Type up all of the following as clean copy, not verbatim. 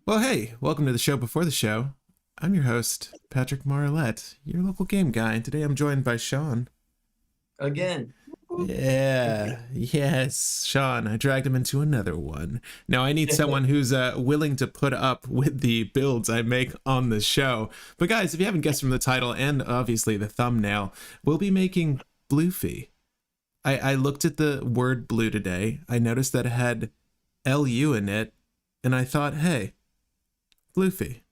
Well, hey, welcome to the show before the show. I'm your host, Patrick Marlette, your local game guy, and today I'm joined by Sean. Again. Yeah, yes, Sean. I dragged him into another one. Now I need someone who's willing to put up with the builds I make on the show. But guys, if you haven't guessed from the title and obviously the thumbnail, we'll be making Bluffy. I looked at the word blue today. I noticed that it had LU in it, and I thought, hey, Bluffy.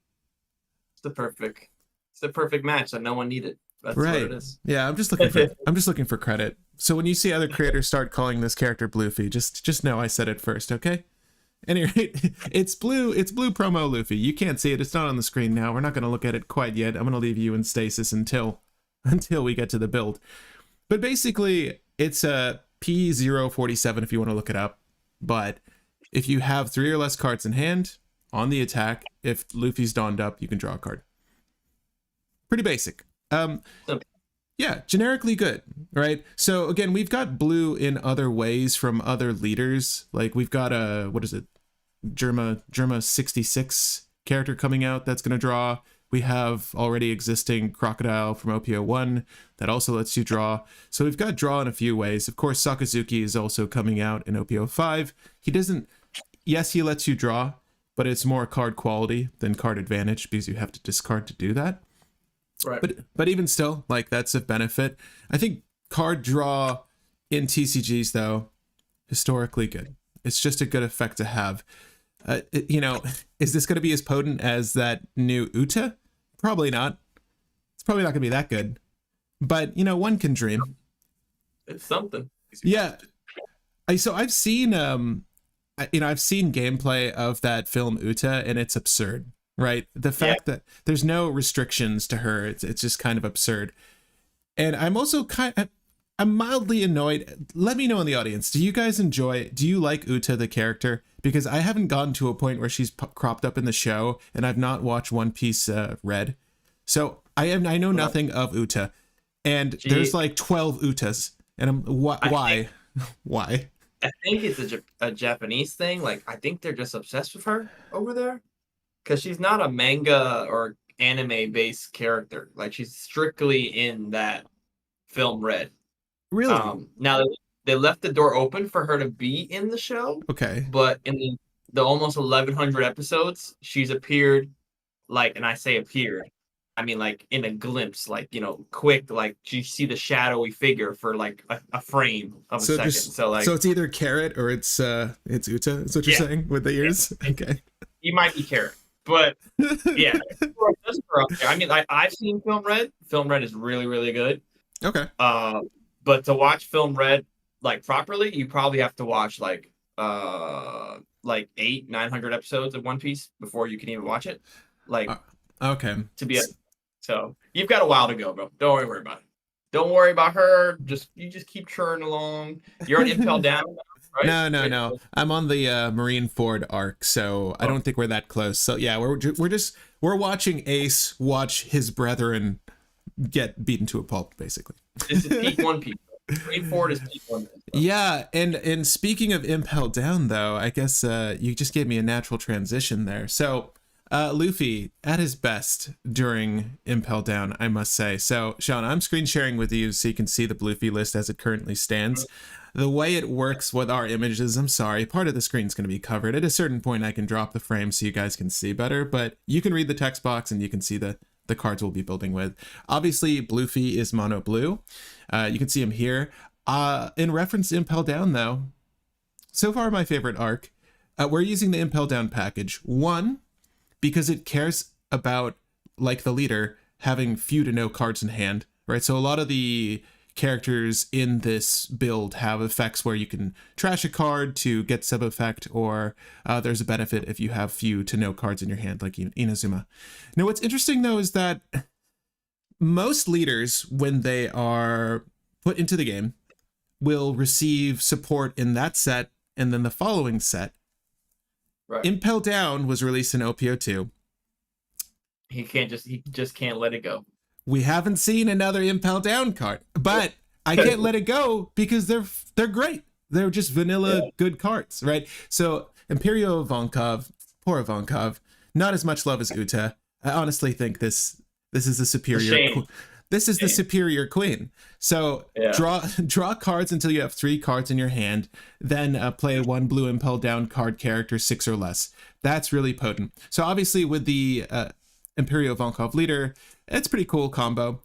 It's the perfect match that no one needed. That's what Right. it is. Yeah, I'm just looking for credit. So when you see other creators start calling this character Bluffy, just know I said it first, okay? Anyway, it's Blue Promo Luffy. You can't see it. It's not on the screen now. We're not going to look at it quite yet. I'm going to leave you in stasis until we get to the build. But basically, it's a P047 if you want to look it up. But if you have 3 or less cards in hand on the attack, if Luffy's donned up, you can draw a card. Pretty basic. So, Yeah, generically good, right? So again, we've got blue in other ways from other leaders. Like we've got what is it? Germa 66 character coming out that's going to draw. We have already existing Crococdile from OP01 that also lets you draw. So we've got draw in a few ways. Of course, Sakazuki is also coming out in OP05. He doesn't, yes, he lets you draw, but it's more card quality than card advantage because you have to discard to do that. right. But even still, like that's a benefit. I think card draw in TCGs though, historically good. It's just a good effect to have. Is this going to be as potent as that new Uta? Probably not. It's probably not going to be that good. But one can dream. It's something. Yeah. I've seen I've seen gameplay of that film Uta, and it's absurd. Right, the Yeah. fact that there's no restrictions to her, it's just kind of absurd. And I'm also I'm mildly annoyed. Let me know in the audience, do you guys do you like Uta the character? Because I haven't gotten to a point where she's cropped up in the show, and I've not watched One Piece Red, so I know nothing of Uta, and there's like 12 Utas, and why why? I think it's a Japanese thing. Like, I think they're just obsessed with her over there. Because she's not a manga or anime-based character. Like, she's strictly in that film Red. Really? Now, they left the door open for her to be in the show, Okay. but in the almost 1,100 episodes, she's appeared, like, and I say appeared, I mean, like, in a glimpse, like, quick, like, you see the shadowy figure for, like, a frame of a So second. just So, like, so it's either carrot or it's Uta. Is what you're yeah, saying with the ears? yeah. Okay. You might be carrot. But, yeah, just for up there. I mean, I've seen Film Red. Film Red is really, really good. Okay. But to watch Film Red, like, properly, you probably have to watch, like 900 episodes of One Piece before you can even watch it. Like, Okay. to be a So you've got a while to go, bro. Don't worry about it. Don't worry about her. You just keep churning along. You're on Impel down, right? No. I'm on the Marineford arc, so I don't think we're that close. So yeah, we're watching Ace watch his brethren get beaten to a pulp, basically. This is peak One Piece. Marineford is peak One Piece. Yeah, and speaking of Impel Down, though, I guess you just gave me a natural transition there. So, Luffy at his best during Impel Down, I must say. So, Sean, I'm screen sharing with you so you can see the Bluffy list as it currently stands. The way it works with our images, I'm sorry, part of the screen's going to be covered. At a certain point, I can drop the frame so you guys can see better, but you can read the text box and you can see the cards we'll be building with. Obviously, Bluffy is mono blue. You can see him here. In reference to Impel Down, though, so far my favorite arc, we're using the Impel Down package. One, because it cares about, like the leader, having few to no cards in hand, right? So a lot of the characters in this build have effects where you can trash a card to get sub effect, or there's a benefit if you have few to no cards in your hand, like Inazuma. Now, what's interesting, though, is that most leaders, when they are put into the game, will receive support in that set and then the following set. Right. Impel Down was released in OP02. He just can't let it go. We haven't seen another Impel Down card, but I can't let it go because they're great. They're just vanilla good cards, right? So Imperio Vonkov, Poor Ivankov. Not as much love as Uta. I honestly think this is the superior. Shame. This is the superior queen. So Yeah. draw cards until you have 3 cards in your hand, then play 1 blue Impel down card character 6 or less. That's really potent. So obviously with the Imperial Ivankov leader, it's a pretty cool combo.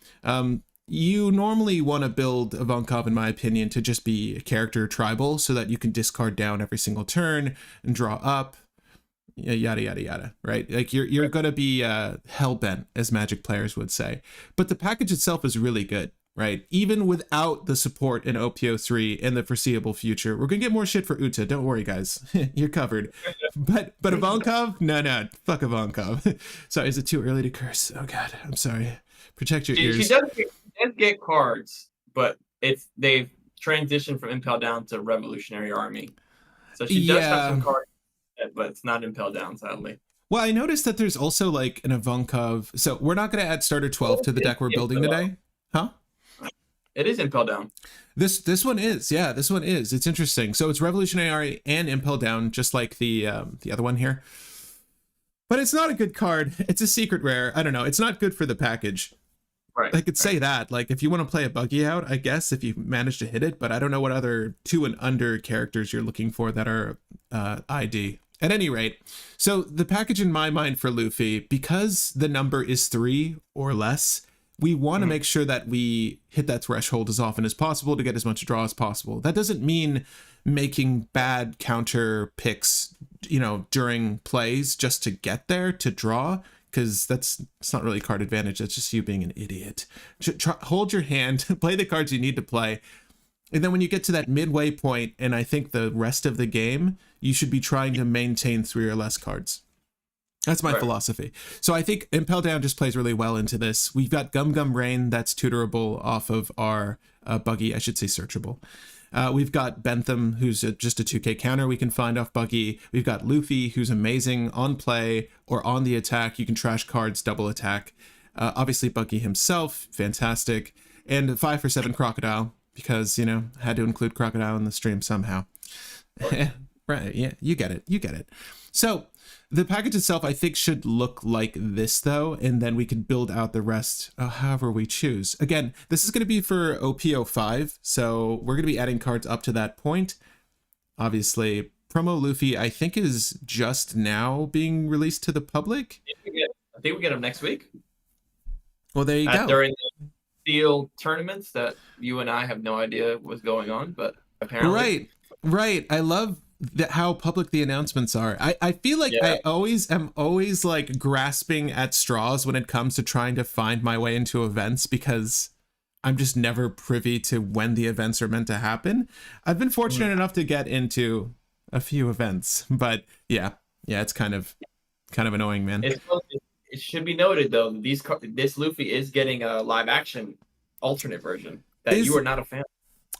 You normally want to build Ivankov, in my opinion, to just be a character tribal so that you can discard down every single turn and draw up. Yada yada yada, right? Like you're gonna be hell-bent, as Magic players would say. But the package itself is really good, right? Even without the support in OP03 in the foreseeable future, we're gonna get more shit for Uta. Don't worry, guys, you're covered. But Ivankov, no, fuck Ivankov. Sorry, is it too early to curse? Oh God, I'm sorry. Protect your ears. She does get cards, but they've transitioned from Impel down to Revolutionary Army, so she does have some cards. But it's not Impel down, sadly. Well, I noticed that there's also like an Ivankov. So we're not going to add starter 12 to the deck we're building today. Huh? It is Impel down. This one is. Yeah, this one is. It's interesting. So it's Revolutionary and Impel down, just like the other one here. But it's not a good card. It's a secret rare. I don't know. It's not good for the package. Right. I could say that. Like, if you want to play a buggy out, I guess, if you manage to hit it. But I don't know what other 2 and under characters you're looking for that are ID. At any rate, so the package in my mind for Luffy, because the number is 3 or less, we want to make sure that we hit that threshold as often as possible to get as much draw as possible. That doesn't mean making bad counter picks, during plays just to get there to draw, because it's not really card advantage. That's just you being an idiot. Hold your hand, play the cards you need to play. And then when you get to that midway point, and I think the rest of the game, you should be trying to maintain 3 or less cards. That's my philosophy. So I think Impel Down just plays really well into this. We've got Gum Gum Rain that's tutorable off of our buggy, I should say searchable. We've got Bentham, who's just a 2k counter we can find off buggy. We've got Luffy, who's amazing on play or on the attack. You can trash cards, double attack. Obviously Buggy himself, fantastic. And 5 for 7 Crocodile, because, had to include Crocodile in the stream somehow. Right, yeah, you get it. So the package itself, I think, should look like this, though, and then we can build out the rest however we choose. Again, this is going to be for OP05, so we're going to be adding cards up to that point. Obviously, Promo Luffy, I think, is just now being released to the public. I think we get them next week. Well, there you go. During the Steel tournaments that you and I have no idea was going on, but apparently. Right. I love how public the announcements are. I feel like I am always like grasping at straws when it comes to trying to find my way into events, because I'm just never privy to when the events are meant to happen. I've been fortunate enough to get into a few events, but yeah, it's kind of annoying, man. It should be noted, though, this Luffy is getting a live action alternate version that you are not a fan of.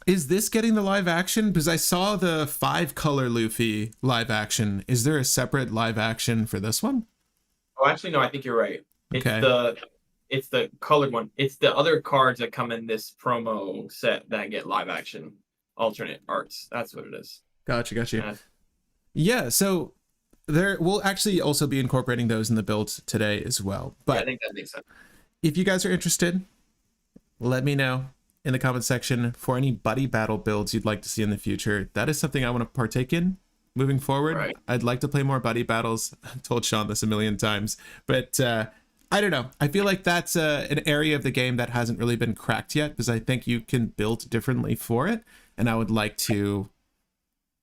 Is this getting the live action? Because I saw the 5-color Luffy live action. Is there a separate live action for this one? Oh, actually, no, I think you're right. Okay. It's the colored one. It's the other cards that come in this promo set that get live action alternate arts. That's what it is. Gotcha. Yeah, so we'll actually also be incorporating those in the build today as well. But I think that makes sense. If you guys are interested, let me know in the comment section for any buddy battle builds you'd like to see in the future. That is something I want to partake in moving forward. Right. I'd like to play more buddy battles. I've told Sean this a million times, but I don't know. I feel like that's an area of the game that hasn't really been cracked yet, because I think you can build differently for it. And I would like to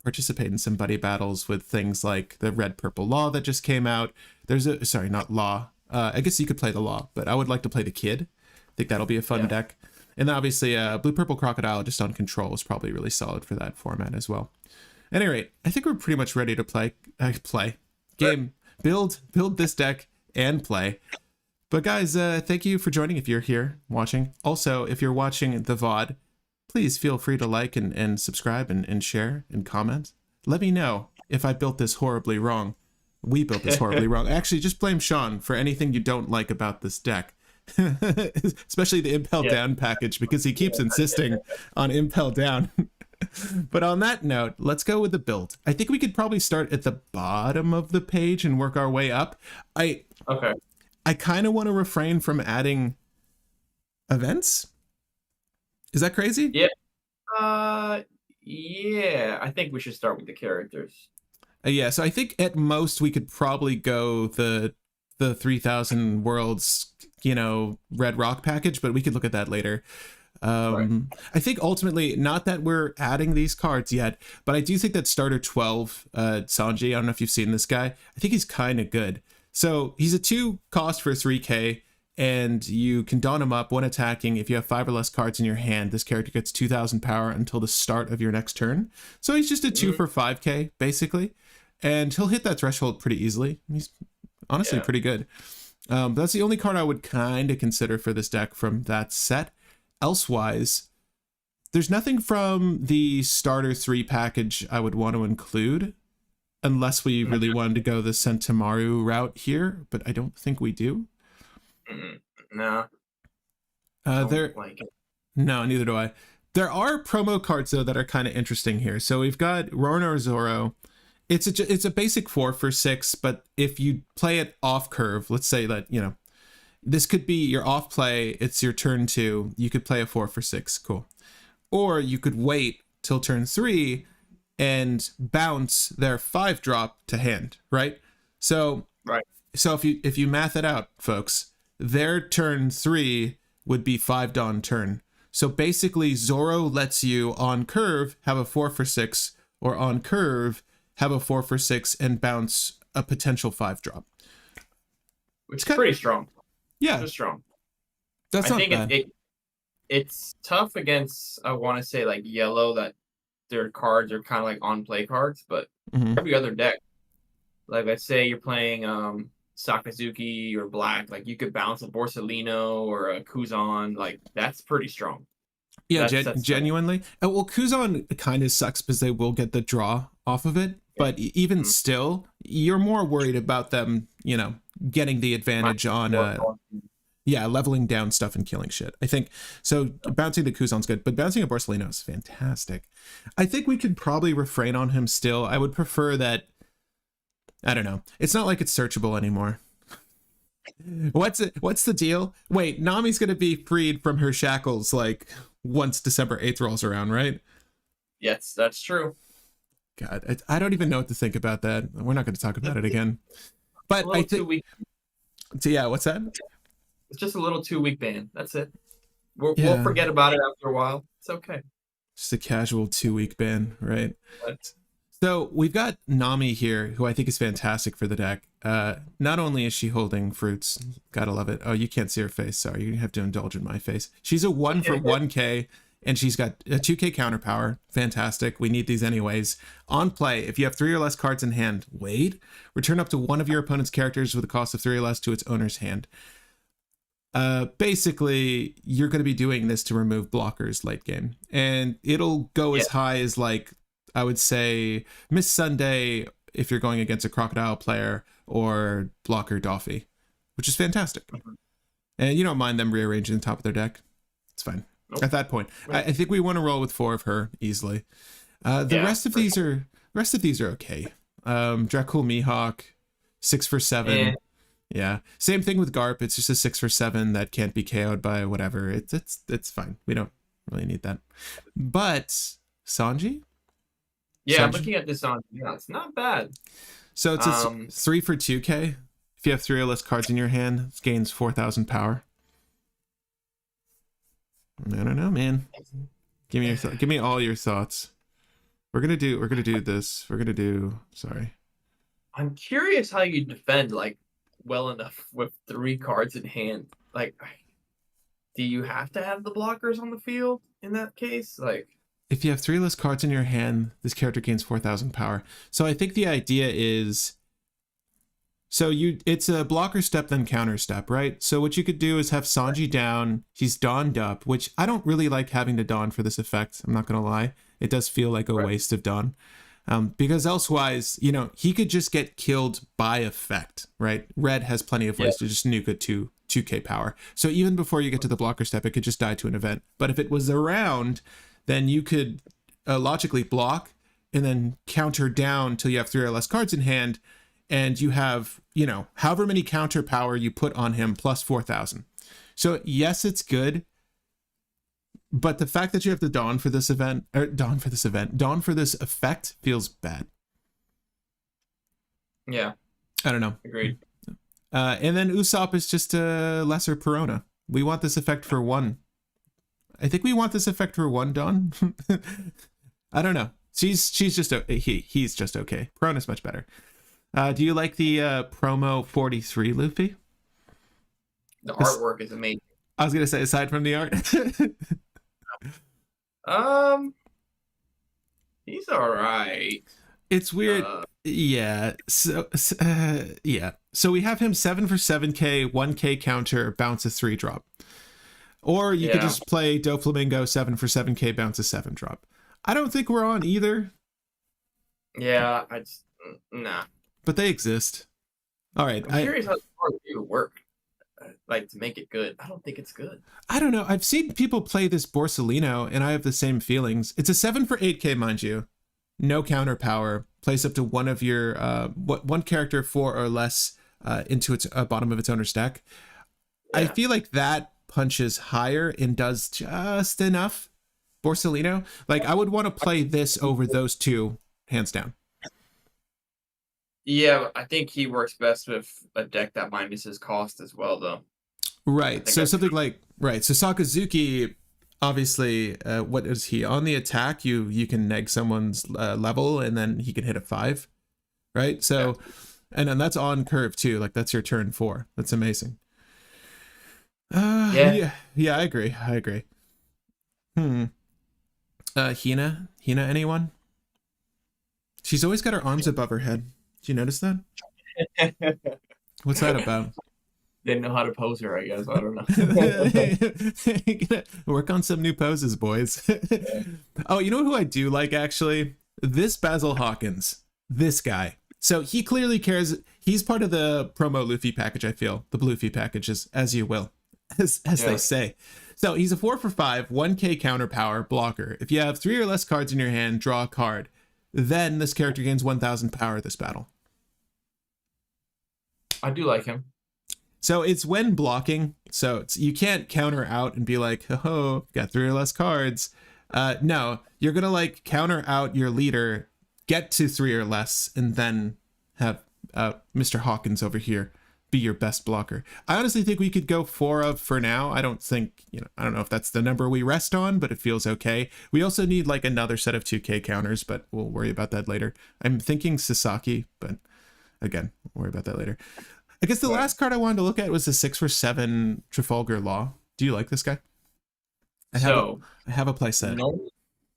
participate in some buddy battles with things like the Red Purple Law that just came out. Not Law. I guess you could play the Law, but I would like to play the Kid. I think that'll be a fun deck. And then obviously Blue Purple Crocodile just on control is probably really solid for that format as well. At any rate, I think we're pretty much ready to play. Build this deck and play. But guys, thank you for joining if you're here watching. Also, if you're watching the VOD, please feel free to like and subscribe and share and comment. Let me know if I built this horribly wrong. We built this horribly wrong. Actually, just blame Sean for anything you don't like about this deck. Especially the Impel Down package, because he keeps insisting on Impel Down. But on that note, let's go with the build. I think we could probably start at the bottom of the page and work our way up. I kind of want to refrain from adding events. Is that crazy? Yeah. Yeah. I think we should start with the characters. Yeah. So I think at most we could probably go the 3000 worlds, Red Rock package, but we could look at that later. Right. I think ultimately, not that we're adding these cards yet, but I do think that starter 12, Sanji, I don't know if you've seen this guy. I think he's kind of good. So he's a 2 cost for 3k, and you can don him up when attacking. If you have 5 or less cards in your hand, this character gets 2000 power until the start of your next turn. So he's just a 2 for 5k, basically. And he'll hit that threshold pretty easily. He's honestly pretty good. But that's the only card I would kind of consider for this deck from that set. Elsewise, there's nothing from the starter 3 package I would want to include, unless we really wanted to go the Sentimaru route here, but I don't think we do. No. No, neither do I. There are promo cards though that are kind of interesting here. So we've got Roronoa Zoro. It's a basic 4 for 6, but if you play it off curve, let's say that, this could be your off play, it's your turn 2, you could play a 4 for 6, cool. Or you could wait till turn 3 and bounce their 5 drop to hand, right? So if you math it out, folks, their turn 3 would be 5 Dawn turn. So basically Zoro lets you on curve have a 4 for 6, or on curve have a 4 for 6 and bounce a potential 5 drop. Which is pretty strong. Yeah. Just strong. That's not bad. I think it's tough against, I want to say, like yellow, that their cards are kind of like on play cards, but every other deck, like let's say you're playing Sakazuki or black, like you could bounce a Borsalino or a Kuzan, like that's pretty strong. Yeah, genuinely. Well, Kuzan kind of sucks because they will get the draw off of it, but even still, you're more worried about them, getting the advantage on leveling down stuff and killing shit. I think so. Bouncing the Kuzan's good, but bouncing a Borsalino is fantastic. I think we could probably refrain on him still. I would prefer that. I don't know. It's not like it's searchable anymore. What's the deal? Wait, Nami's gonna be freed from her shackles like once December 8th rolls around, right? Yes, that's true. God, I don't even know what to think about that. We're not going to talk about it again. But I think, yeah, what's that? It's just a little 2-week ban. That's it. We'll forget about it after a while. It's okay. Just a casual 2-week ban, right? So we've got Nami here, who I think is fantastic for the deck. Not only is she holding fruits, gotta love it. Oh, you can't see her face. Sorry, you have to indulge in my face. She's a 1 for 1k, and she's got a 2k counter power. Fantastic. We need these anyways. On play, if you have 3 or less cards in hand, return up to one of your opponent's characters with a cost of 3 or less to its owner's hand. Basically, you're going to be doing this to remove blockers late game, and it'll go as high as, like, I would say Miss Sunday if you're going against a Crococdile player, or blocker Bluffy, which is fantastic. And you don't mind them rearranging the top of their deck. It's fine. At that point, I think we want to roll with 4 of her easily. The rest of these are okay. Dracul Mihawk, 6 for 7. Yeah. Same thing with Garp. It's just a 6 for 7 that can't be KO'd by whatever. It's fine. We don't really need that. But Sanji? Yeah, I'm looking at this on. Yeah, it's not bad. So it's a 3 for 2k. If you have 3 or less cards in your hand, it gains 4,000 power. I don't know, man. Give me all your thoughts. We're gonna do this. Sorry. I'm curious how you defend like well enough with 3 cards in hand. Like, do you have to have the blockers on the field in that case? Like, if you have 3 less cards in your hand, this character gains 4,000 power. So I think the idea is, it's a blocker step then counter step, right? So what you could do is have Sanji down. He's dawned up, which I don't really like having to dawn for this effect. I'm not gonna lie. It does feel like a waste of dawn. Because elsewise, he could just get killed by effect, right? Red has plenty of ways to just nuke it to 2k power. So even before you get to the blocker step, it could just die to an event. But if it was around, then you could logically block and then counter down till you have 3 or less cards in hand, and you have, you know, however many counter power you put on him plus 4,000. So yes, it's good, but the fact that you have to dawn for this effect feels bad. Yeah. I don't know. Agreed. And then Usopp is just a lesser Perona. We want this effect for 1. I think we want this effect for 1, Dawn. I don't know. He's just okay. Perona's much better. Do you like the promo 43 Luffy? The artwork is amazing. I was gonna say, aside from the art. He's all right. It's weird. Yeah. So we have him 7 for 7k, 1k counter, bounce a 3 drop. Or you could just play Doflamingo 7 for 7k, bounce a 7 drop. I don't think we're on either. Yeah, nah. But they exist. All right. I'm curious how the card would work. Like, to make it good. I don't think it's good. I don't know. I've seen people play this Borsalino, and I have the same feelings. It's a 7 for 8k, mind you. No counter power. Place up to one of your one character 4 or less into its bottom of its owner's deck. Yeah. I feel like that punches higher and does just enough. Borsalino, like, I would want to play this over those two, hands down. Yeah, I think he works best with a deck that minuses cost as well, though. Right. So something like, right. So Sakazuki, obviously, what is he? On the attack, you can neg someone's level, and then he can hit a 5. Right. So, and then that's on curve too. Like, that's your turn 4. That's amazing. Yeah, I agree. Hina, anyone? She's always got her arms above her head. Did you notice that? What's that about? Didn't know how to pose her, I guess. I don't know. Work on some new poses, boys. Oh, you know who I do like, actually? This Basil Hawkins. This guy. So he clearly cares. He's part of the promo Luffy package, I feel. The Bluffy packages, as you will. As they say. So he's a 4 for 5, 1k counter power blocker. If you have 3 or less cards in your hand, draw a card. Then this character gains 1,000 power this battle. I do like him. So it's when blocking. So you can't counter out and be like, oh, got 3 or less cards. No, you're going to like counter out your leader, get to 3 or less, and then have Mr. Hawkins over here be your best blocker. I honestly think we could go 4 of for now. I don't think, I don't know if that's the number we rest on, but it feels okay. We also need like another set of 2k counters, but we'll worry about that later. I'm thinking Sasaki, but again, we'll worry about that later. I guess the last card I wanted to look at was the 6 for 7 Trafalgar Law. Do you like this guy? I have a playset. No,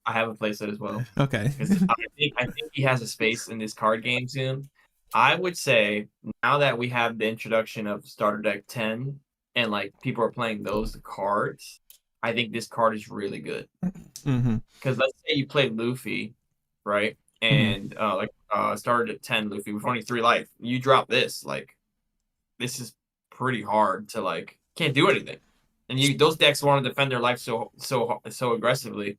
I have a playset as well. Okay. I think he has a space in this card game soon. I would say now that we have the introduction of Starter Deck 10 and like people are playing those cards, I think this card is really good. Because let's say you play Luffy, right? And Starter Deck 10 Luffy with only 3 life. You drop this, like, this is pretty hard to like, can't do anything. And those decks want to defend their life so aggressively.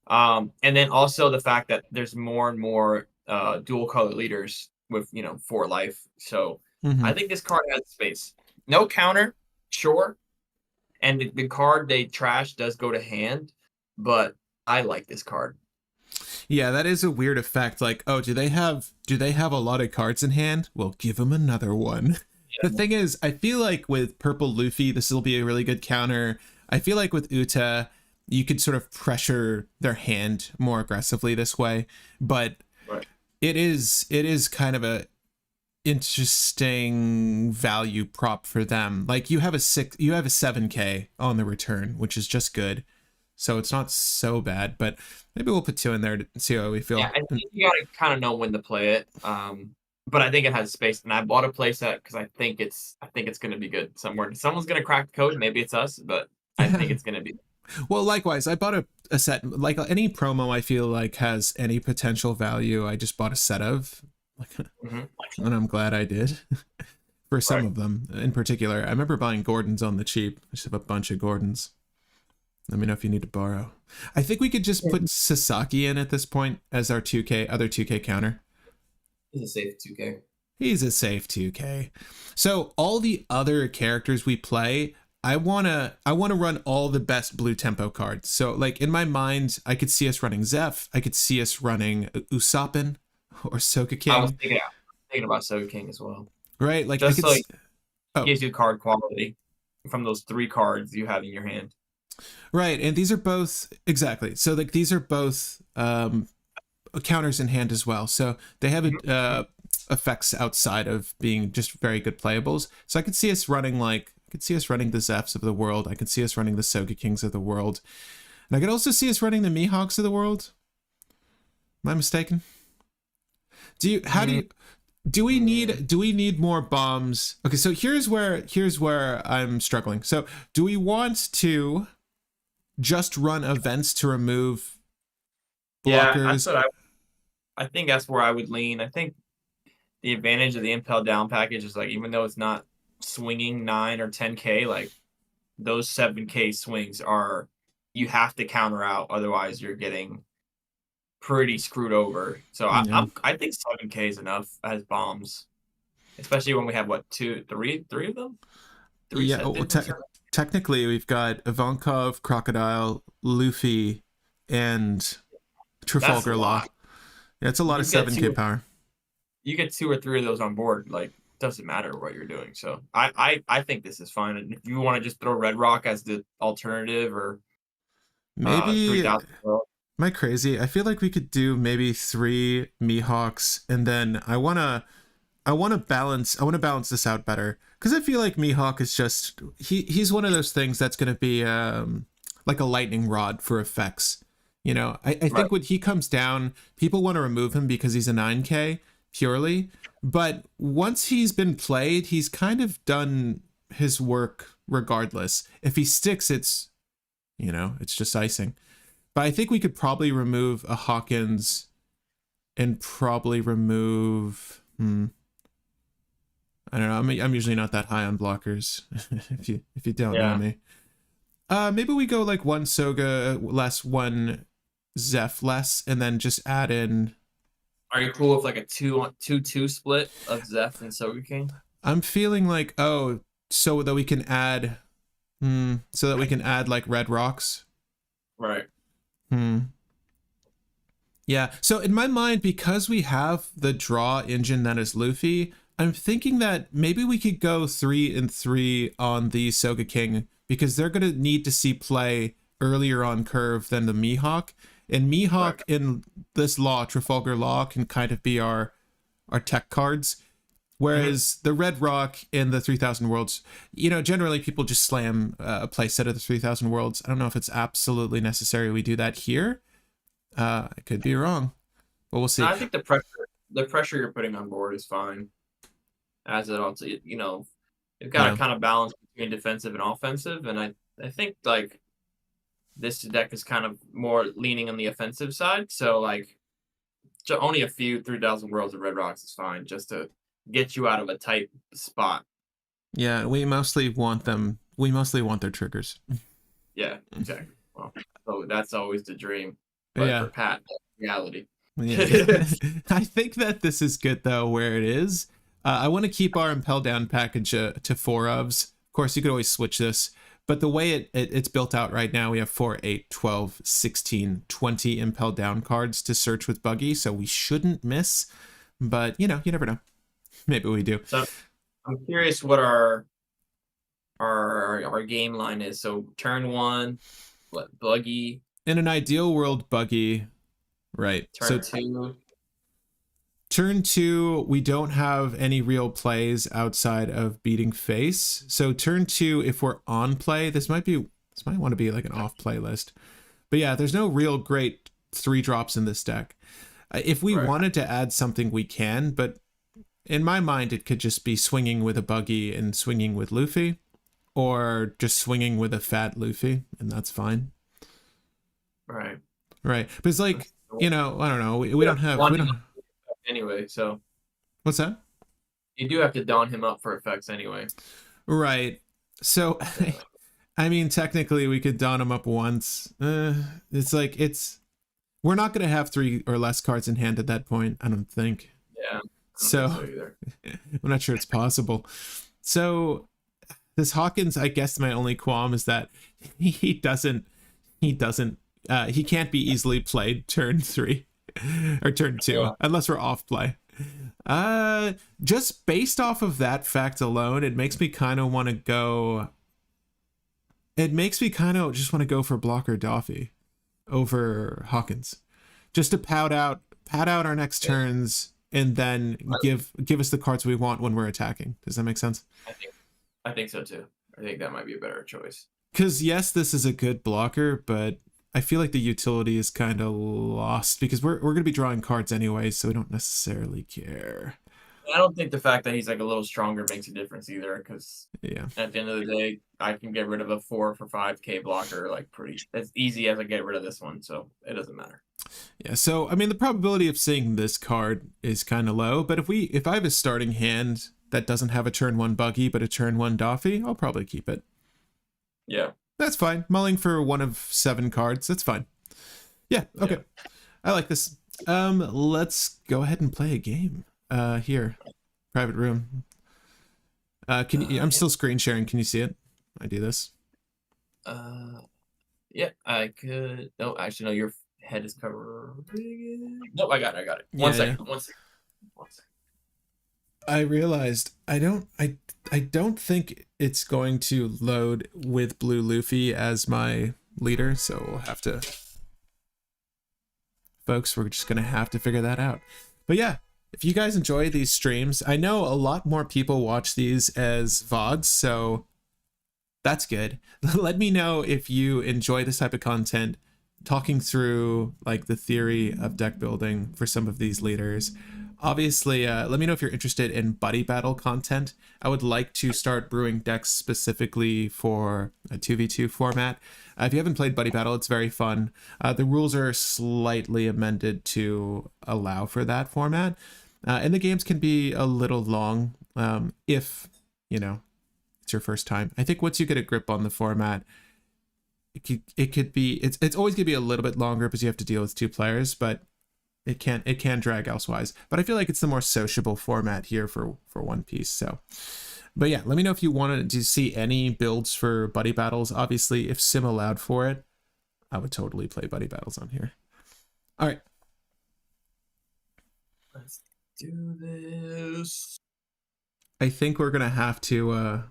And then also the fact that there's more and more dual color leaders with 4 life. So I think this card has space. No counter, sure. And the card they trash does go to hand, but I like this card. Yeah, that is a weird effect. Like, oh, do they have a lot of cards in hand? Well, give them another one. The thing is, I feel like with Purple Luffy, this will be a really good counter. I feel like with Uta, you could sort of pressure their hand more aggressively this way, but it is kind of a interesting value prop for them. Like, you have a 7k on the return, which is just good. So it's not so bad, but maybe we'll put 2 in there to see how we feel. Yeah, I think you gotta kind of know when to play it. But I think it has space, and I bought a playset because I think it's going to be good somewhere. Someone's going to crack the code. Maybe it's us, but I think it's going to be. Well, likewise, I bought a set. Like any promo, I feel like has any potential value. I just bought a set of, and I'm glad I did. For some of them, in particular, I remember buying Gordons on the cheap. I just have a bunch of Gordons. Let me know if you need to borrow. I think we could just put Sasaki in at this point as our 2K, other 2K counter. He's a safe 2K. He's a safe 2K. So all the other characters we play, I wanna run all the best blue tempo cards. So like in my mind, I could see us running Zeph. I could see us running Usoppin or Soka King. I was thinking about Soka King as well. Right? Like Just I could. Oh. Gives you card quality from those 3 cards you have in your hand. Right, and these are both exactly. So like these are both counters in hand as well. So they have effects outside of being just very good playables. So I could see us running the Zephs of the world. I could see us running the Soga Kings of the world. And I could also see us running the Mihawks of the world. Am I mistaken? Do we need more bombs? Okay, so here's where I'm struggling. So do we want to just run events to remove blockers? Yeah, I think that's where I would lean. I think the advantage of the Impel down package is like, even though it's not swinging 9 or 10K, like those 7K swings you have to counter out, otherwise you're getting pretty screwed over. So Yeah. I think 7K is enough as bombs, especially when we have three of them. Technically we've got Ivankov, Crococdile, Luffy, and Trafalgar Law. Yeah, it's a lot of 7K power. You get 2 or 3 of those on board, like doesn't matter what you're doing. So I think this is fine. And if you want to just throw Red Rock as the alternative, or maybe am I crazy? I feel like we could do maybe 3 Mihawks, and then I wanna balance this out better, because I feel like Mihawk is just he's one of those things that's gonna be like a lightning rod for effects. You know, I think when he comes down, people want to remove him because he's a 9K purely. But once he's been played, he's kind of done his work regardless. If he sticks, it's just icing. But I think we could probably remove a Hawkins and probably remove... I don't know. I'm usually not that high on blockers, if you don't know me. Maybe we go like 1 Soga less, 1 Zeph less, and then just add in... Are you cool with like a 2-2 split of Zeph and Soga King? I'm feeling like, so that we can add like red rocks. Right. Yeah. So in my mind, because we have the draw engine that is Luffy, I'm thinking that maybe we could go 3 and 3 on the Soga King, because they're going to need to see play earlier on curve than the Mihawk. And Mihawk in this law, Trafalgar Law, can kind of be our tech cards. Whereas the Red Rock in the 3000 Worlds, generally people just slam a playset of the 3000 Worlds. I don't know if it's absolutely necessary we do that here. I could be wrong, but we'll see. No, I think the pressure you're putting on board is fine. As it also, you've got to kind of balance between defensive and offensive, and I think like this deck is kind of more leaning on the offensive side. So like, only a few 3000 Worlds of Red Rocks is fine, just to get you out of a tight spot. Yeah, we mostly want their triggers. Yeah, exactly. Well, so that's always the dream. But for Pat, that's reality. Yeah. I think that this is good though where it is. I want to keep our Impel down package to 4 ofs. Of course, you could always switch this, but the way it's built out right now, we have 4, 8, 12, 16, 20 Impel down cards to search with Buggy, so we shouldn't miss. But you never know. Maybe we do. So I'm curious what our game line is. So turn 1, Buggy? In an ideal world, Buggy, right? Turn 2. Turn 2, we don't have any real plays outside of beating face. So turn 2, if we're on play, this might want to be like an off play list. But yeah, there's no real great 3 drops in this deck. If we wanted to add something, we can, but in my mind, it could just be swinging with a Buggy and swinging with Luffy, or just swinging with a fat Luffy, and that's fine. Right. But it's like, I don't know. We don't have... Anyway, so... What's that? You do have to don him up for effects anyway. Right. So I mean, technically, we could don them up once. It's like we're not gonna have 3 or less cards in hand at that point. I don't think. Yeah, I don't So, think so either. I'm not sure it's possible. So this Hawkins, I guess my only qualm is that he doesn't he can't be easily played turn 3 or turn 2 Yeah. unless we're off play. Just based off of that fact alone, it makes me kind of want to go. It makes me kind of just want to go for Blocker Doffy over Hawkins, just to pad out our next turns and then give us the cards we want when we're attacking. Does that make sense? I think so too. I think that might be a better choice. Because yes, this is a good blocker, but I feel like the utility is kind of lost because we're going to be drawing cards anyway, so we don't necessarily care. I don't think the fact that he's like a little stronger makes a difference either, because Yeah, at the end of the day, I can get rid of a 4 for 5K blocker like pretty as easy as I get rid of this one, so it doesn't matter. yeah. So I mean, the probability of seeing this card is kind of low, but if I have a starting hand that doesn't have a turn 1 Buggy but a turn 1 Doffy, I'll probably keep it. Yeah, That's fine. Mulling for 1 of 7 cards. That's fine. Yeah. Okay. Yeah. I like this. Let's go ahead and play a game. Here, private room. Can you? I'm still screen sharing. Can you see it? I do this. Yeah, I could. No, actually, no. Your head is covered. Nope, I got it. One second. I realized I don't think it's going to load with Blue Luffy as my leader, so we'll have to. Folks, we're just gonna have to figure that out. But yeah. If you guys enjoy these streams, I know a lot more people watch these as VODs, so that's good. Let me know if you enjoy this type of content, talking through like the theory of deck building for some of these leaders. Obviously, let me know if you're interested in buddy battle content. I would like to start brewing decks specifically for a 2v2 format. If you haven't played buddy battle, it's very fun. The rules are slightly amended to allow for that format. And the games can be a little long if, you know, it's your first time. I think once you get a grip on the format, it could be, it's always going to be a little bit longer because you have to deal with 2 players, but it can drag elsewise. But I feel like it's the more sociable format here for One Piece. So, but yeah, let me know if you wanted to see any builds for buddy battles. Obviously, if Sim allowed for it, I would totally play buddy battles on here. All right. Let's do this. I think we're gonna have to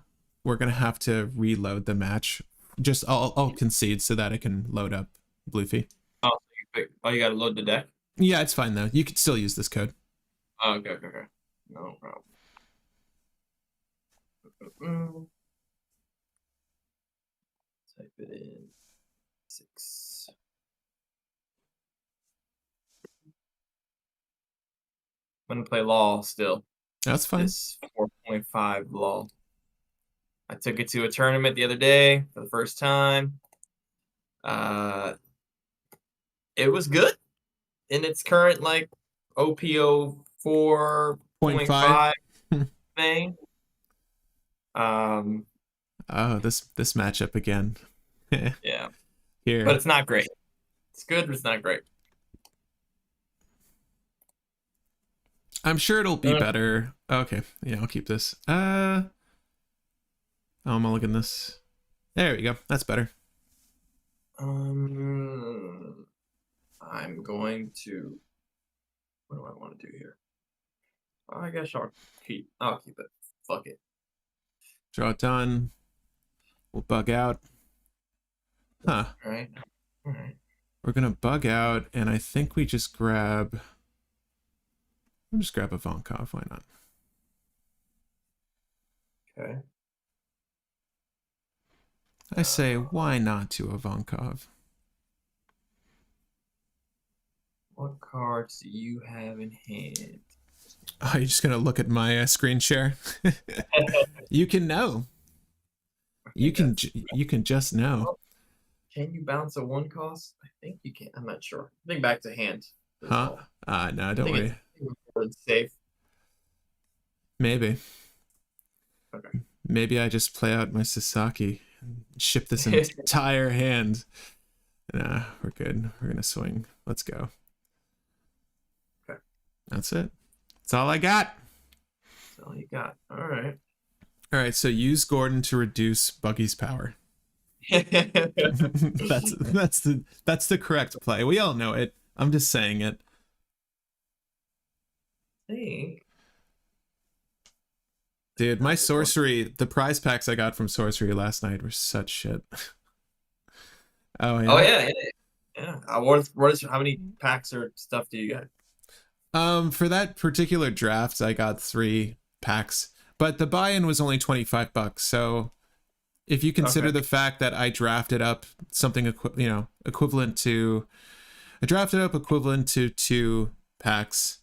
reload the match. Just I'll concede so that I can load up Bluffy. Oh, you gotta load the deck? Yeah, it's fine though. You could still use this code. Oh, okay. No problem. Type it in. 6. I'm gonna play LOL still. That's fine. This 4.5 LOL. I took it to a tournament the other day for the first time. It was good in its current like OP04.5 thing. Oh, this matchup again. Yeah. Here. But it's not great. It's good, but it's not great. I'm sure it'll be better. Okay, yeah, I'll keep this. Oh, I'm gonna look at this. There we go. That's better. I'm going to. What do I want to do here? I guess I'll keep it. Fuck it. Draw it done. We'll bug out. Huh. All right. We're gonna bug out, and I think we just grab. I'll just grab a Vonkov. Why not? Okay. I say, why not to a Vonkov? What cards do you have in hand? Oh, you're just gonna look at my screen share. You can know. You can just know. Can you bounce a 1 cost? I think you can. I'm not sure. I think back to hand. Huh? No, don't worry. It's safe. Maybe. Okay. Maybe I just play out my Sasaki ship this entire hand. Nah, we're good. We're gonna swing. Let's go. Okay. That's it. That's all I got. That's all you got. All right. All right, so use Gordon to reduce Buggy's power. that's the correct play. We all know it. I'm just saying it. Dude, my sorcery, the prize packs I got from sorcery last night were such shit. Oh yeah. Oh yeah, yeah. How many packs or stuff do you get? For that particular draft, I got 3 packs, but the buy-in was only $25. So if you consider the fact that I drafted up something equivalent to 2 packs.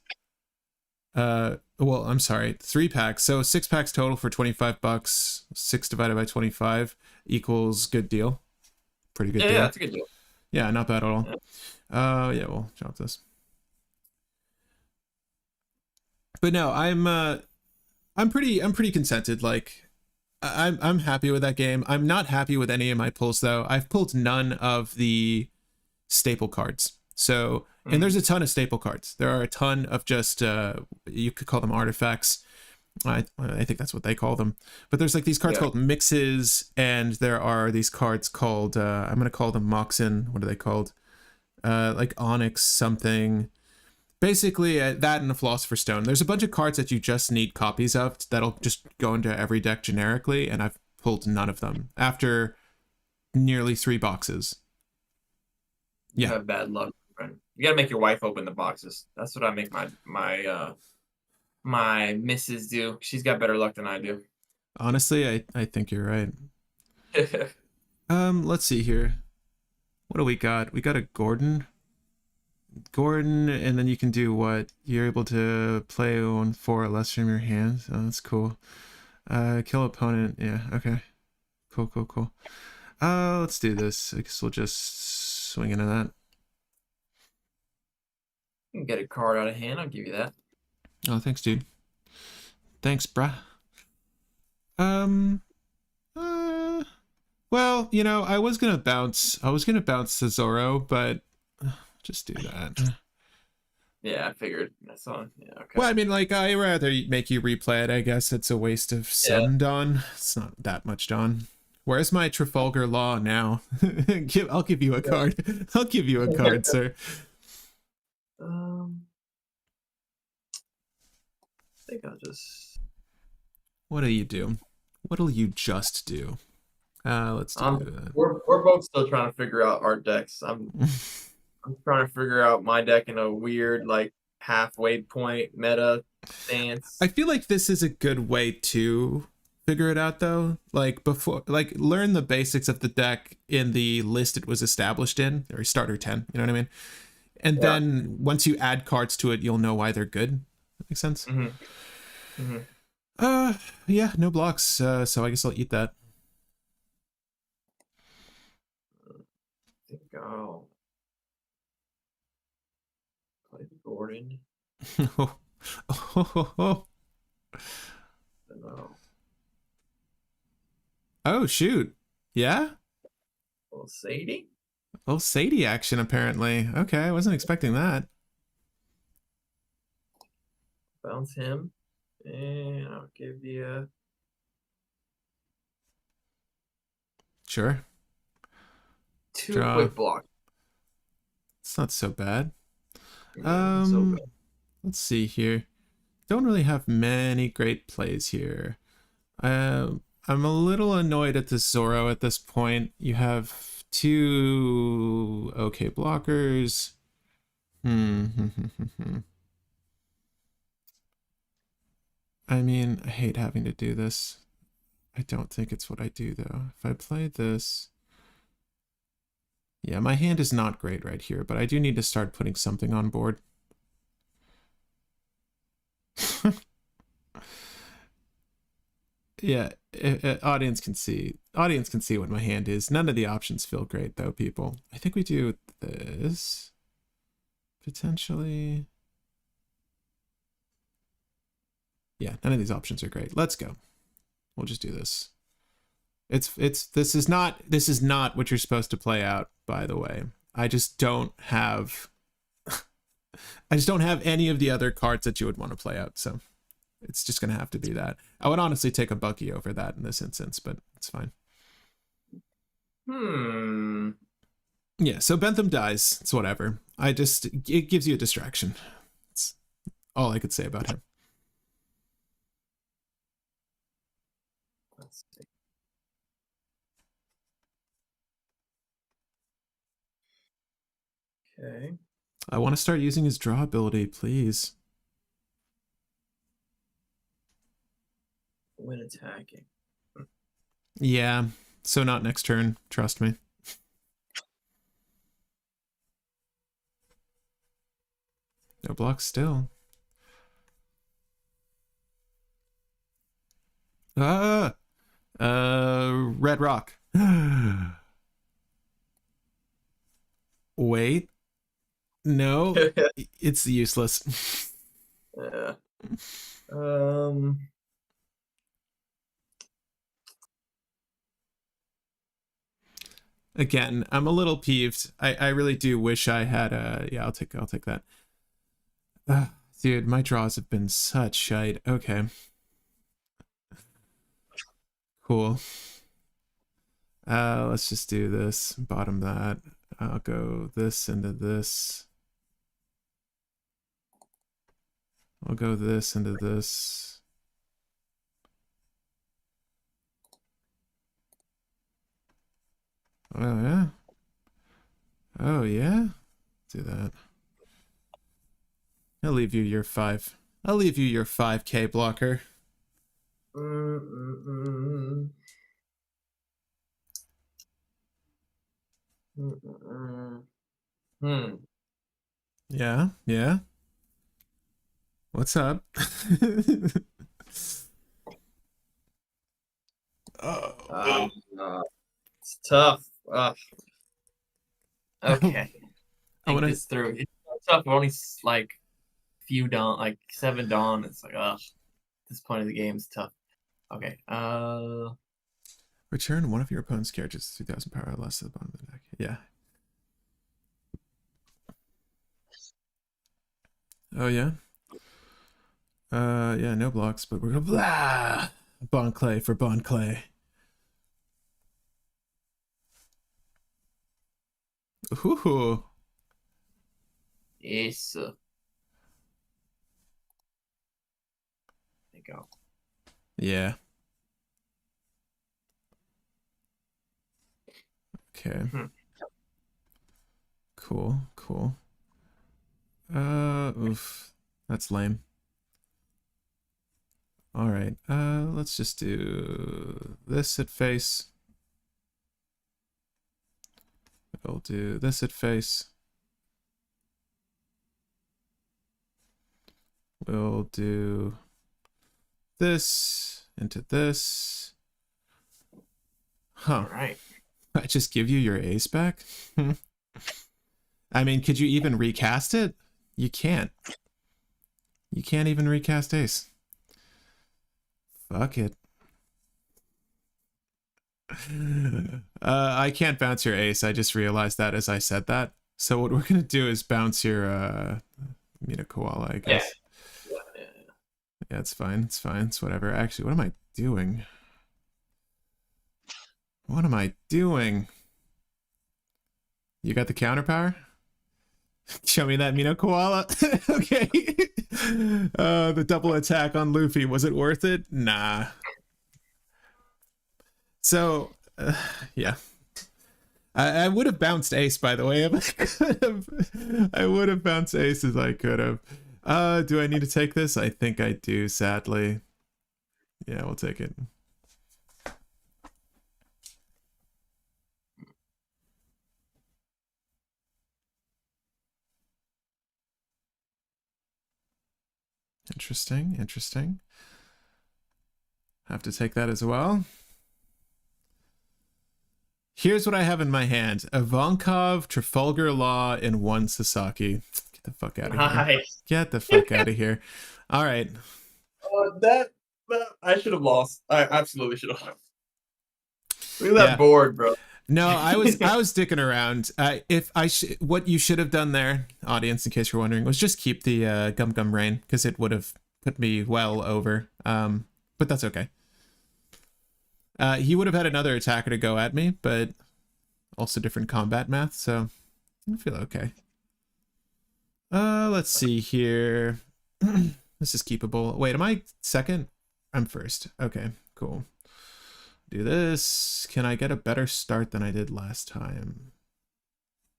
Well, I'm sorry, 3 packs. So 6 packs total for $25. 6 divided by 25 equals good deal. Pretty good deal. Yeah, that's a good deal. Yeah, not bad at all. Yeah, we'll drop this. But no, I'm pretty contented. Like, I'm happy with that game. I'm not happy with any of my pulls though. I've pulled none of the staple cards. So, and there's a ton of staple cards. There are a ton of just you could call them artifacts. I think that's what they call them. But there's like these cards called mixes, and there are these cards called I'm gonna call them Moxen. What are they called? Like Onyx something. Basically, that and a Philosopher's Stone. There's a bunch of cards that you just need copies of that'll just go into every deck generically, and I've pulled none of them after nearly 3 boxes. Yeah, you have bad luck, friend. You gotta make your wife open the boxes. That's what I make my missus do. She's got better luck than I do. Honestly, I think you're right. Let's see here. What do we got? We got a Gordon, and then you can do what? You're able to play on 4 or less from your hand. Oh, that's cool. Kill opponent. Yeah, okay. Cool. Let's do this. I guess we'll just swing into that. You can get a card out of hand. I'll give you that. Oh, thanks, dude. Thanks, bruh. Well, you know, I was gonna bounce the Zoro, but just do that. Yeah, I figured that's on. Yeah, okay. Well, I mean, like, I rather make you replay it. I guess it's a waste of some Dawn. It's not that much Dawn. Where's my Trafalgar Law now? I'll give you a card. I'll give you a card, sir. I think I'll just. What'll you do? What'll you just do? Let's do that. We're both still trying to figure out our decks. I'm trying to figure out my deck in a weird, like, halfway point meta stance. I feel like this is a good way to figure it out, though. Like, learn the basics of the deck in the list it was established in, or starter 10. You know what I mean? And then once you add cards to it, you'll know why they're good. That makes sense. Yeah, no blocks. So I guess I'll eat that. I think I'll play the Gordon. Oh, shoot. Yeah? Little Sadie? Little Sadie action, apparently. Okay, I wasn't expecting that. Bounce him. And I'll give you... Sure. 2 quick blocks. It's not so bad. So bad. Let's see here. Don't really have many great plays here. I'm a little annoyed at this Zoro at this point. You have 2 okay blockers. I mean, I hate having to do this. I don't think it's what I do, though. If I play this... Yeah, my hand is not great right here, but I do need to start putting something on board. Yeah, audience can see what my hand is. None of the options feel great, though, people. I think we do this. Potentially... Yeah, none of these options are great. Let's go. We'll just do this. This is not what you're supposed to play out, by the way. I just don't have any of the other cards that you would want to play out, so it's just gonna have to be that. I would honestly take a Bucky over that in this instance, but it's fine. Yeah, so Bentham dies. It's whatever. It gives you a distraction. That's all I could say about him. Let's see. Okay. I want to start using his draw ability, please. When attacking. Yeah, so not next turn. Trust me. No block still. Red rock. Wait. No, it's useless. Yeah. Again, I'm a little peeved. I really do wish I had yeah, I'll take that. Dude, my draws have been such shite. Okay. Cool. Let's just do this. Bottom that. I'll go this into this. I'll go this into this. Oh, yeah? Oh, yeah? Do that. I'll leave you your 5K blocker. Yeah, yeah. What's up? It's tough. Okay. I want this through. It's tough. We're only like few dawn, like 7 dawn. It's like, at this point of the game is tough. Okay. Return one of your opponent's characters 2,000 power or less to the bottom of the deck. Yeah. Oh yeah. Yeah, no blocks, but we're gonna blah Bond Clay for Bond Clay. Ooh. Yes. There you go. Yeah. Okay. Cool. Oof. That's lame. All right. Let's just do this at face. We'll do this at face. We'll do this into this. Huh. All right. I just give you your ace back? I mean, could you even recast it? You can't. You can't even recast ace. Fuck it. I can't bounce your ace. I just realized that as I said that. So what we're gonna do is bounce your Mina Koala, I guess. Yeah, it's fine. It's fine. It's whatever. Actually, what am I doing? What am I doing? You got the counter power? Show me that Mina Koala. Okay. The double attack on Luffy. Was it worth it? Nah. So, yeah. I would have bounced ace, by the way, if I could have. I would have bounced ace as I could have. Do I need to take this? I think I do, sadly. Yeah, we'll take it. Interesting. Have to take that as well. Here's what I have in my hand. Ivankov, Trafalgar Law, and 1 Sasaki. Get the fuck out of here. Get the fuck out of here. All right. That I should have lost. I absolutely should have lost. Look at that Yeah. board, bro. No, I was dicking around. If I what you should have done there, audience, in case you're wondering, was just keep the Gum Gum Rain, because it would have put me well over. But that's okay. He would have had another attacker to go at me, but also different combat math, so I feel okay. Let's see here. This is keepable. Wait, am I second? I'm first. Okay, cool. Do this. Can I get a better start than I did last time?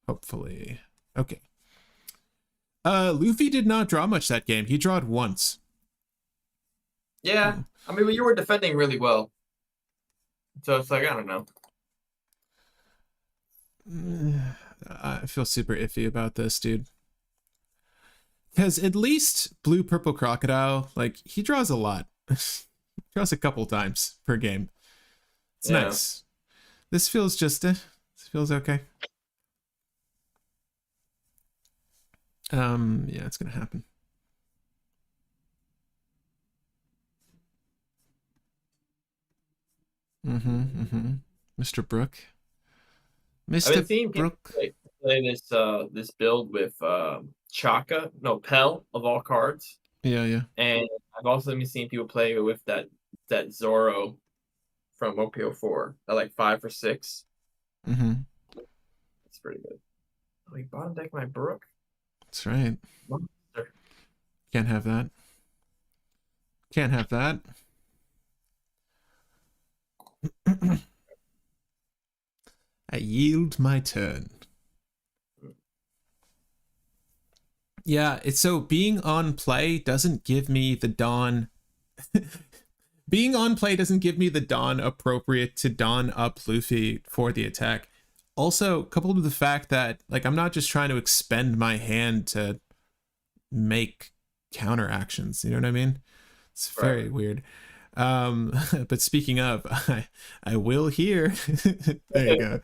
Hopefully. Okay. Luffy did not draw much that game. He drawed once. Yeah, I mean, you were defending really well, so it's like I don't know. I feel super iffy about this, dude. Because at least Blue Purple Crocodile, like, he draws a lot. He draws a couple times per game. It's nice. This feels just, this feels okay. Yeah, it's gonna happen. Mr. Brook. I've been seeing people play this build with Chaka, no, Pell of all cards. Yeah. And I've also been seeing people play with that Zoro from OP04 at like 5 for 6. That's pretty good. Oh, he bottom deck my Brook. That's right. Monster. Can't have that. Can't have that. I yield my turn. Yeah, it's so being on play doesn't give me the dawn. Being on play doesn't give me the dawn appropriate to dawn up Luffy for the attack. Also, coupled with the fact that, like, I'm not just trying to expend my hand to make counter actions. You know what I mean? It's very weird. But speaking of, I will here. There you go.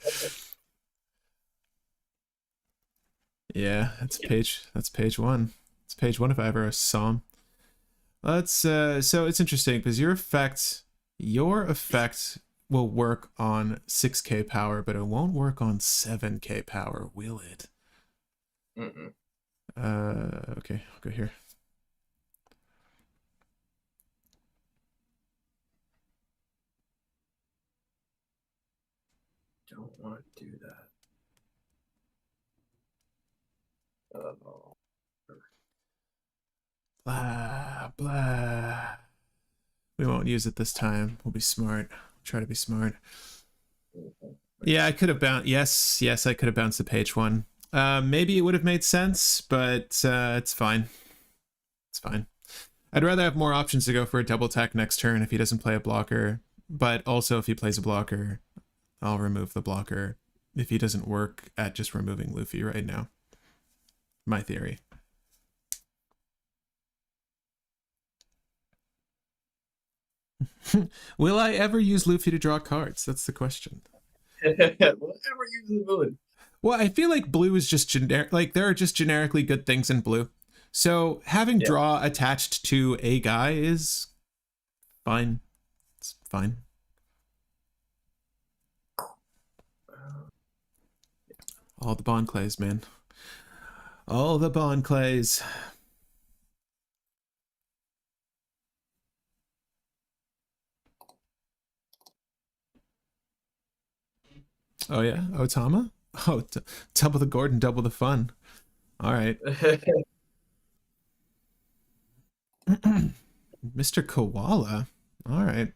Yeah, that's page one. It's page one if I ever saw him. Let's so it's interesting because your effect will work on 6k power, but it won't work on 7k power, will it? Okay, I'll go here. Don't want to do that. Blah blah. We won't use it this time. We'll be smart. Try to be smart. Yeah, I could have bounced. Yes, I could have bounced the page one. Maybe it would have made sense, but it's fine. It's fine. I'd rather have more options to go for a double attack next turn if he doesn't play a blocker. But also, if he plays a blocker, I'll remove the blocker if he doesn't work at just removing Luffy right now. My theory. Will I ever use Luffy to draw cards? That's the question. Will I ever use the villain? Well, I feel like blue is just generic. Like, there are just generically good things in blue. So having draw attached to a guy is fine. It's fine. All the bond clays, man. All the bond clays. Oh yeah, Otama? Oh, double the Gordon, double the fun. All right. Mr. Koala. All right.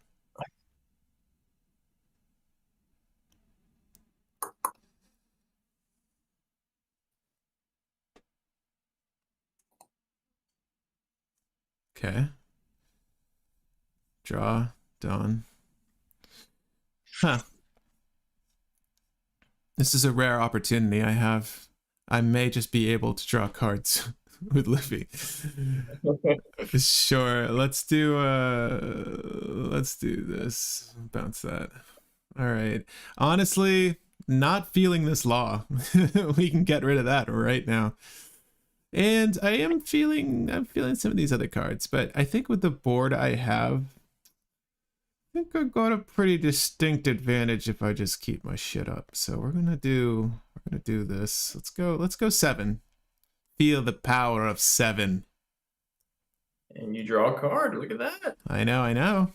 Okay. Draw, done. Huh. This is a rare opportunity I have. I may just be able to draw cards with Luffy. Sure, let's do this. Bounce that. All right. Honestly, not feeling this law. We can get rid of that right now. And I'm feeling some of these other cards, but I think with the board I have, think I got a pretty distinct advantage if I just keep my shit up. So we're gonna do this. Let's go 7. Feel the power of 7. And you draw a card. Look at that. I know.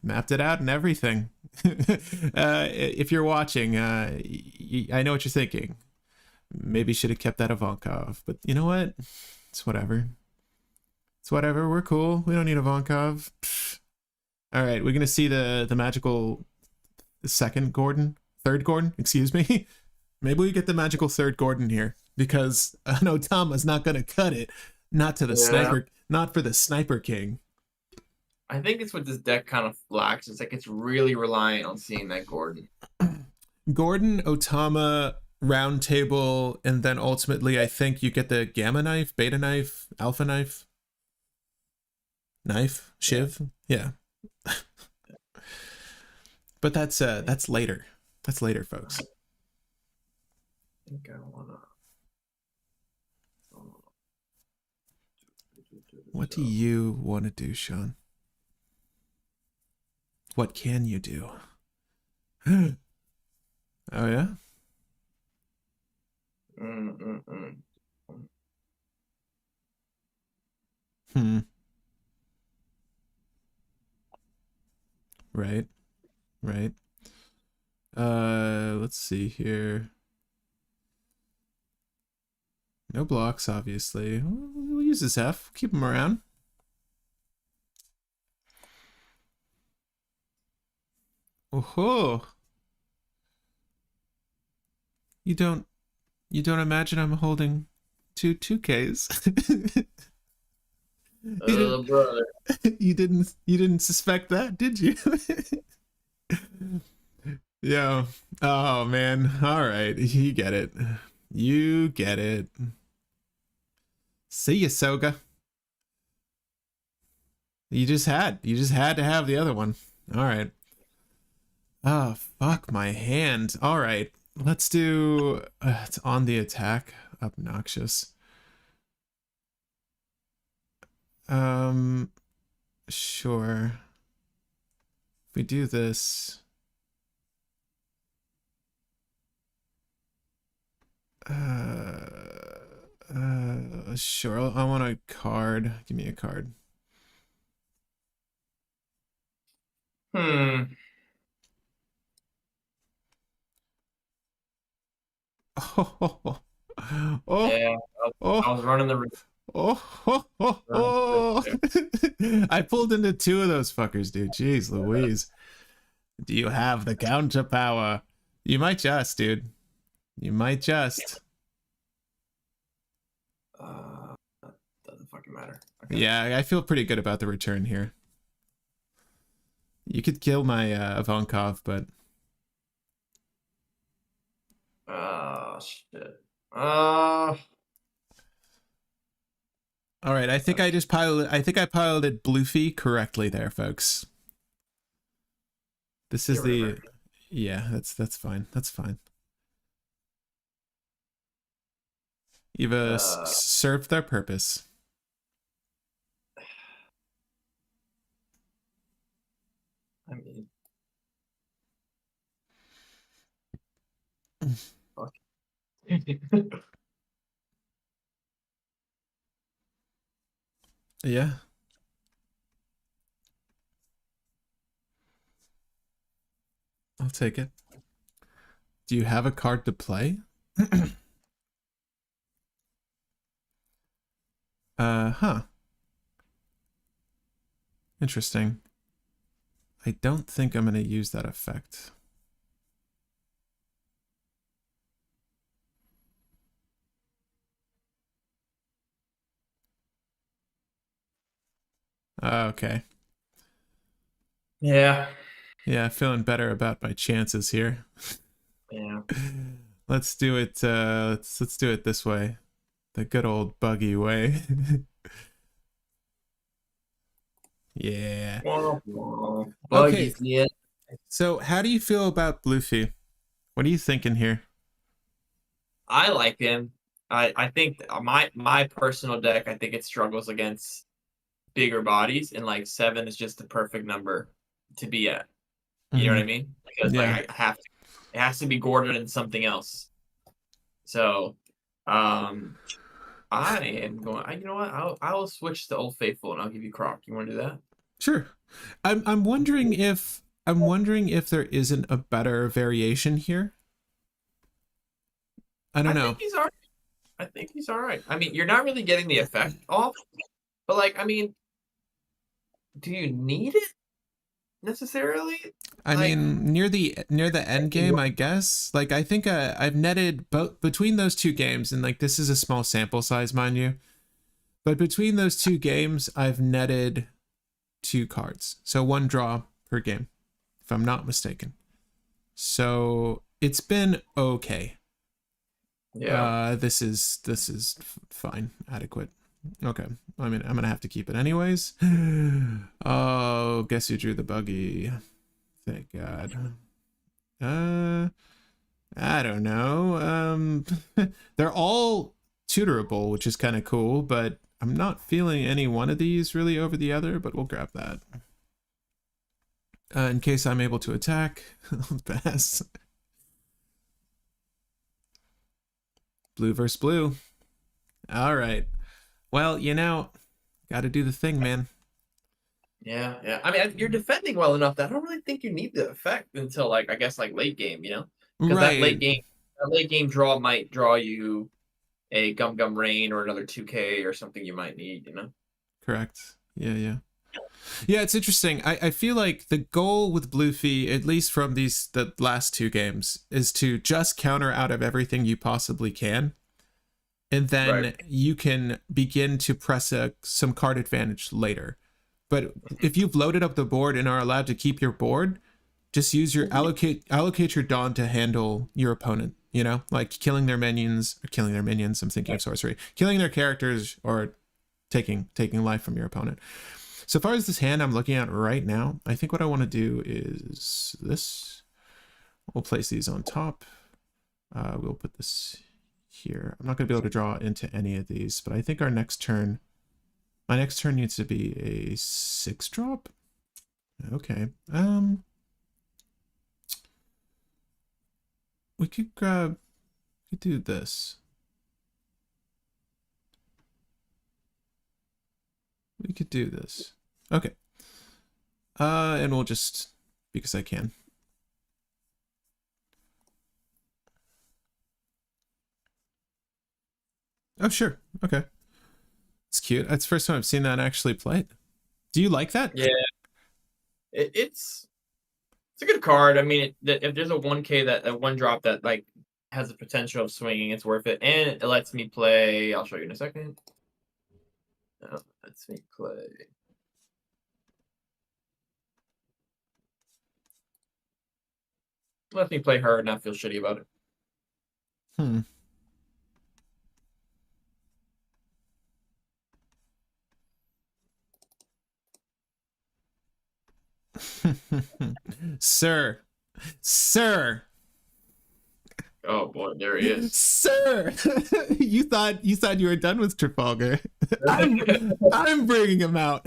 Mapped it out and everything. If you're watching, I know what you're thinking. Maybe should have kept that Ivankov, but you know what? It's whatever. It's whatever. We're cool. We don't need Ivankov. All right, we're gonna see the magical third Gordon. Excuse me. Maybe we get the magical third Gordon here because an Otama's not gonna cut it. Not to the sniper. Not for the Sniper King. I think it's what this deck kind of lacks. It's like it's really reliant on seeing that Gordon. Gordon, Otama, Round Table, and then ultimately I think you get the Gamma Knife, Beta Knife, Alpha Knife. Shiv. Yeah. But that's later. That's later, folks. I think I wanna. What do you want to do, Sean? What can you do? Oh yeah. Right. Let's see here. No blocks, obviously. We'll use this F. Keep him around. Oh. You don't imagine I'm holding two 2Ks. Brother. You didn't suspect that, did you? Yeah. Oh man. All right. You get it. See ya, Soga. You just had to have the other one. All right. Oh, fuck my hand. All right. Let's do it's on the attack. Obnoxious. Sure. If we do this, sure. I want a card. Give me a card. Oh, yeah. I was running the risk. I pulled into 2 of those fuckers, dude. Jeez Louise. Do you have the counter power? You might just, dude. You might just. Doesn't fucking matter. Okay. Yeah, I feel pretty good about the return here. You could kill my Ivankov, but shit. All right, I think I piloted Bluffy correctly there, folks. This is the yeah, that's fine. That's fine. You've served their purpose. I mean, fuck. Yeah. I'll take it. Do you have a card to play? Huh. Interesting. I don't think I'm going to use that effect. Okay. Yeah. Yeah, feeling better about my chances here. Yeah. Let's do it let's do it this way. The good old buggy way. Yeah. Okay. Yeah. So, how do you feel about Bluffy? What are you thinking here? I like him. I think my personal deck, I think it struggles against bigger bodies, and like 7 is just the perfect number to be at. You know what I Mhm. mean? Because like Yeah. I have to, it has to be Gordon and something else. So, I am going. You know what? I'll switch to Old Faithful and I'll give you Croc. You want to do that? Sure. I'm wondering if there isn't a better variation here. I don't I know. think he's all right. I think he's all right. I mean, you're not really getting the effect off, but like, I mean, do you need it necessarily? I Like, mean, near the end game, I guess. Like, I think I've netted both between those two games, and like this is a small sample size, mind you. But between those two games, I've netted 2 cards, so 1 draw per game, if I'm not mistaken. So it's been okay. yeah, This is fine, adequate. Okay. I mean, I'm gonna have to keep it anyways. Oh, guess who drew the buggy? Thank God. I don't know. They're all tutorable, which is kind of cool, but I'm not feeling any one of these really over the other, but we'll grab that. In case I'm able to attack, I'll pass. Blue versus blue. All right. Well, got to do the thing, man. yeah, yeah. I mean, you're defending well enough that I don't really think you need the effect until like I guess like late game, you know, because Right. that late game draw might draw you a Gum Gum Rain or another 2K or something you might need, you know. Correct. Yeah, yeah. Yeah, it's interesting. I feel like the goal with Bluffy, at least from the last 2 games, is to just counter out of everything you possibly can. And Right. then you can begin to press some card advantage later. But if you've loaded up the board and are allowed to keep your board, just use your allocate your Dawn to handle your opponent. Like killing their minions. I'm thinking of sorcery. Killing their characters or taking life from your opponent. So far as this hand I'm looking at right now, I think what I want to do is this. We'll place these on top. We'll put this here. I'm not going to be able to draw into any of these, but I think my next turn needs to be a 6-drop. Okay. We could do this. We could do this. Okay. And we'll just, because I can. Oh, sure. Okay. It's cute. That's the first time I've seen that actually played. Do you like that? Yeah, it's a good card. I mean, if there's a 1K that 1 drop that like has the potential of swinging, it's worth it, and it lets me play. I'll show you in a second. Lets me play. Let me play her and not feel shitty about it. Hmm. Sir. Sir. Oh boy, there he is. Sir. you thought you were done with Trafalgar. I'm bringing him out.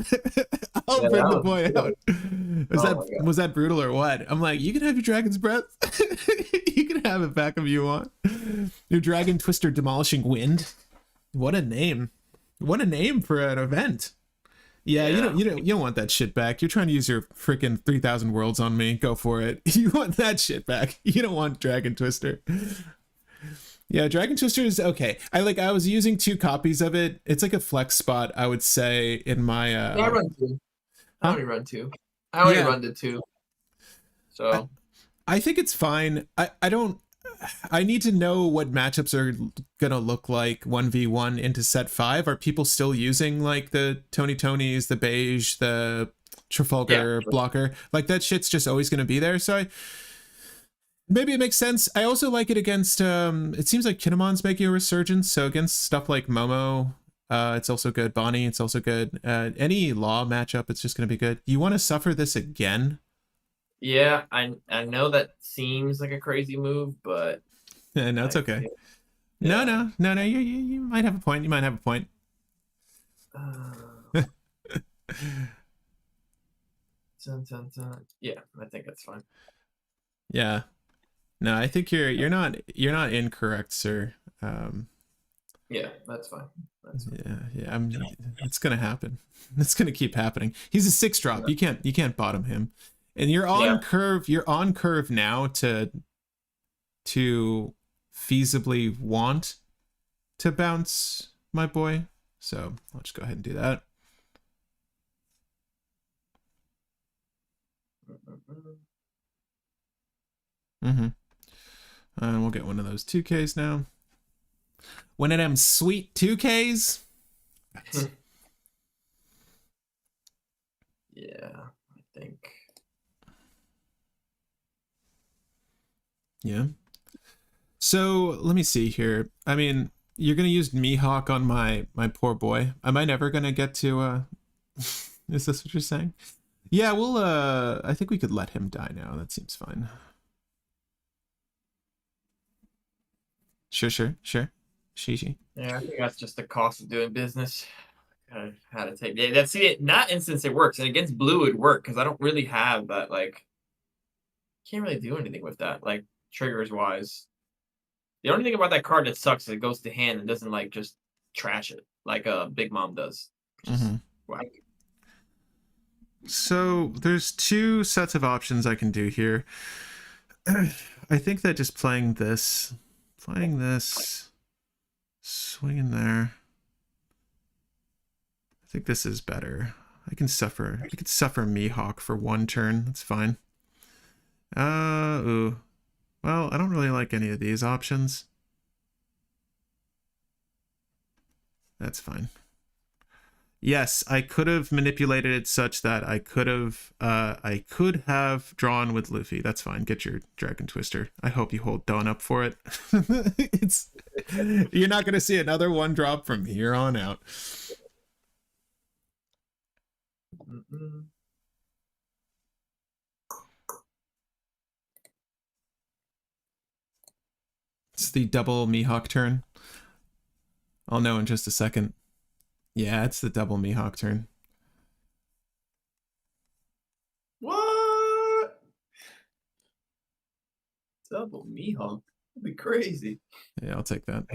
I'll Yeah, bring that the was boy brutal. out. Was Oh that my god. was that brutal or what? I'm like, you can have your dragon's breath. You can have it back if you want. Your dragon twister demolishing wind. What a name. What a name for an event. Yeah, Yeah. you don't want that shit back. You're trying to use your freaking 3,000 worlds on me. Go for it. You want that shit back. You don't want Dragon Twister. Yeah, Dragon Twister is okay. I was using 2 copies of it. It's like a flex spot, I would say, in my Yeah, I run 2. I huh? only run 2. I only Yeah. run to 2. I, So I think it's fine. I don't I need to know what matchups are gonna look like 1v1 into set 5. Are people still using like the Tonys, the beige, the yeah. Trafalgar blocker? Like that shit's just always gonna be there. So maybe it makes sense. I also like it against it seems like Kinemon's making a resurgence, so against stuff like Momo, it's also good. Bonnie, it's also good. Any law matchup, it's just gonna be good. You want to suffer this again? Yeah, I know that seems like a crazy move, but No, it's I okay. think No, yeah. no, no, no. You might have a point. You might have a point. Uh, Yeah, I think that's fine. Yeah. No, I think you're not incorrect, sir. Yeah, that's fine. That's fine. Yeah. It's gonna happen. It's gonna keep happening. He's a 6-drop. You can't bottom him, and you're on curve. You're on curve now to feasibly want to bounce, my boy. So I'll just go ahead and do that. And we'll get one of those 2Ks now. One of them sweet 2Ks. Yeah, I think. Yeah. So let me see here. I mean, you're gonna use Mihawk on my poor boy. Am I never gonna get to? Is this what you're saying? Yeah, we'll. I think we could let him die now. That seems fine. Sure. Shishi. Yeah, I think that's just the cost of doing business. How to take it. That's it. Not instance it works, and against blue it would work because I don't really have that. Like, can't really do anything with that. Like triggers wise, the only thing about that card that sucks is it goes to hand and doesn't like just trash it like Big Mom does. Like, so there's 2 sets of options I can do here. I think that just playing this, swinging there. I think this is better. I could suffer Mihawk for 1 turn. That's fine. Ooh. Well, I don't really like any of these options. That's fine. Yes, I could have manipulated it such that I could have drawn with Luffy. That's fine. Get your Dragon Twister. I hope you hold Dawn up for it. You're not going to see another 1-drop from here on out. It's the double Mihawk turn. I'll know in just a second. Yeah, it's the double Mihawk turn. What? Double Mihawk? That'd be crazy. Yeah, I'll take that.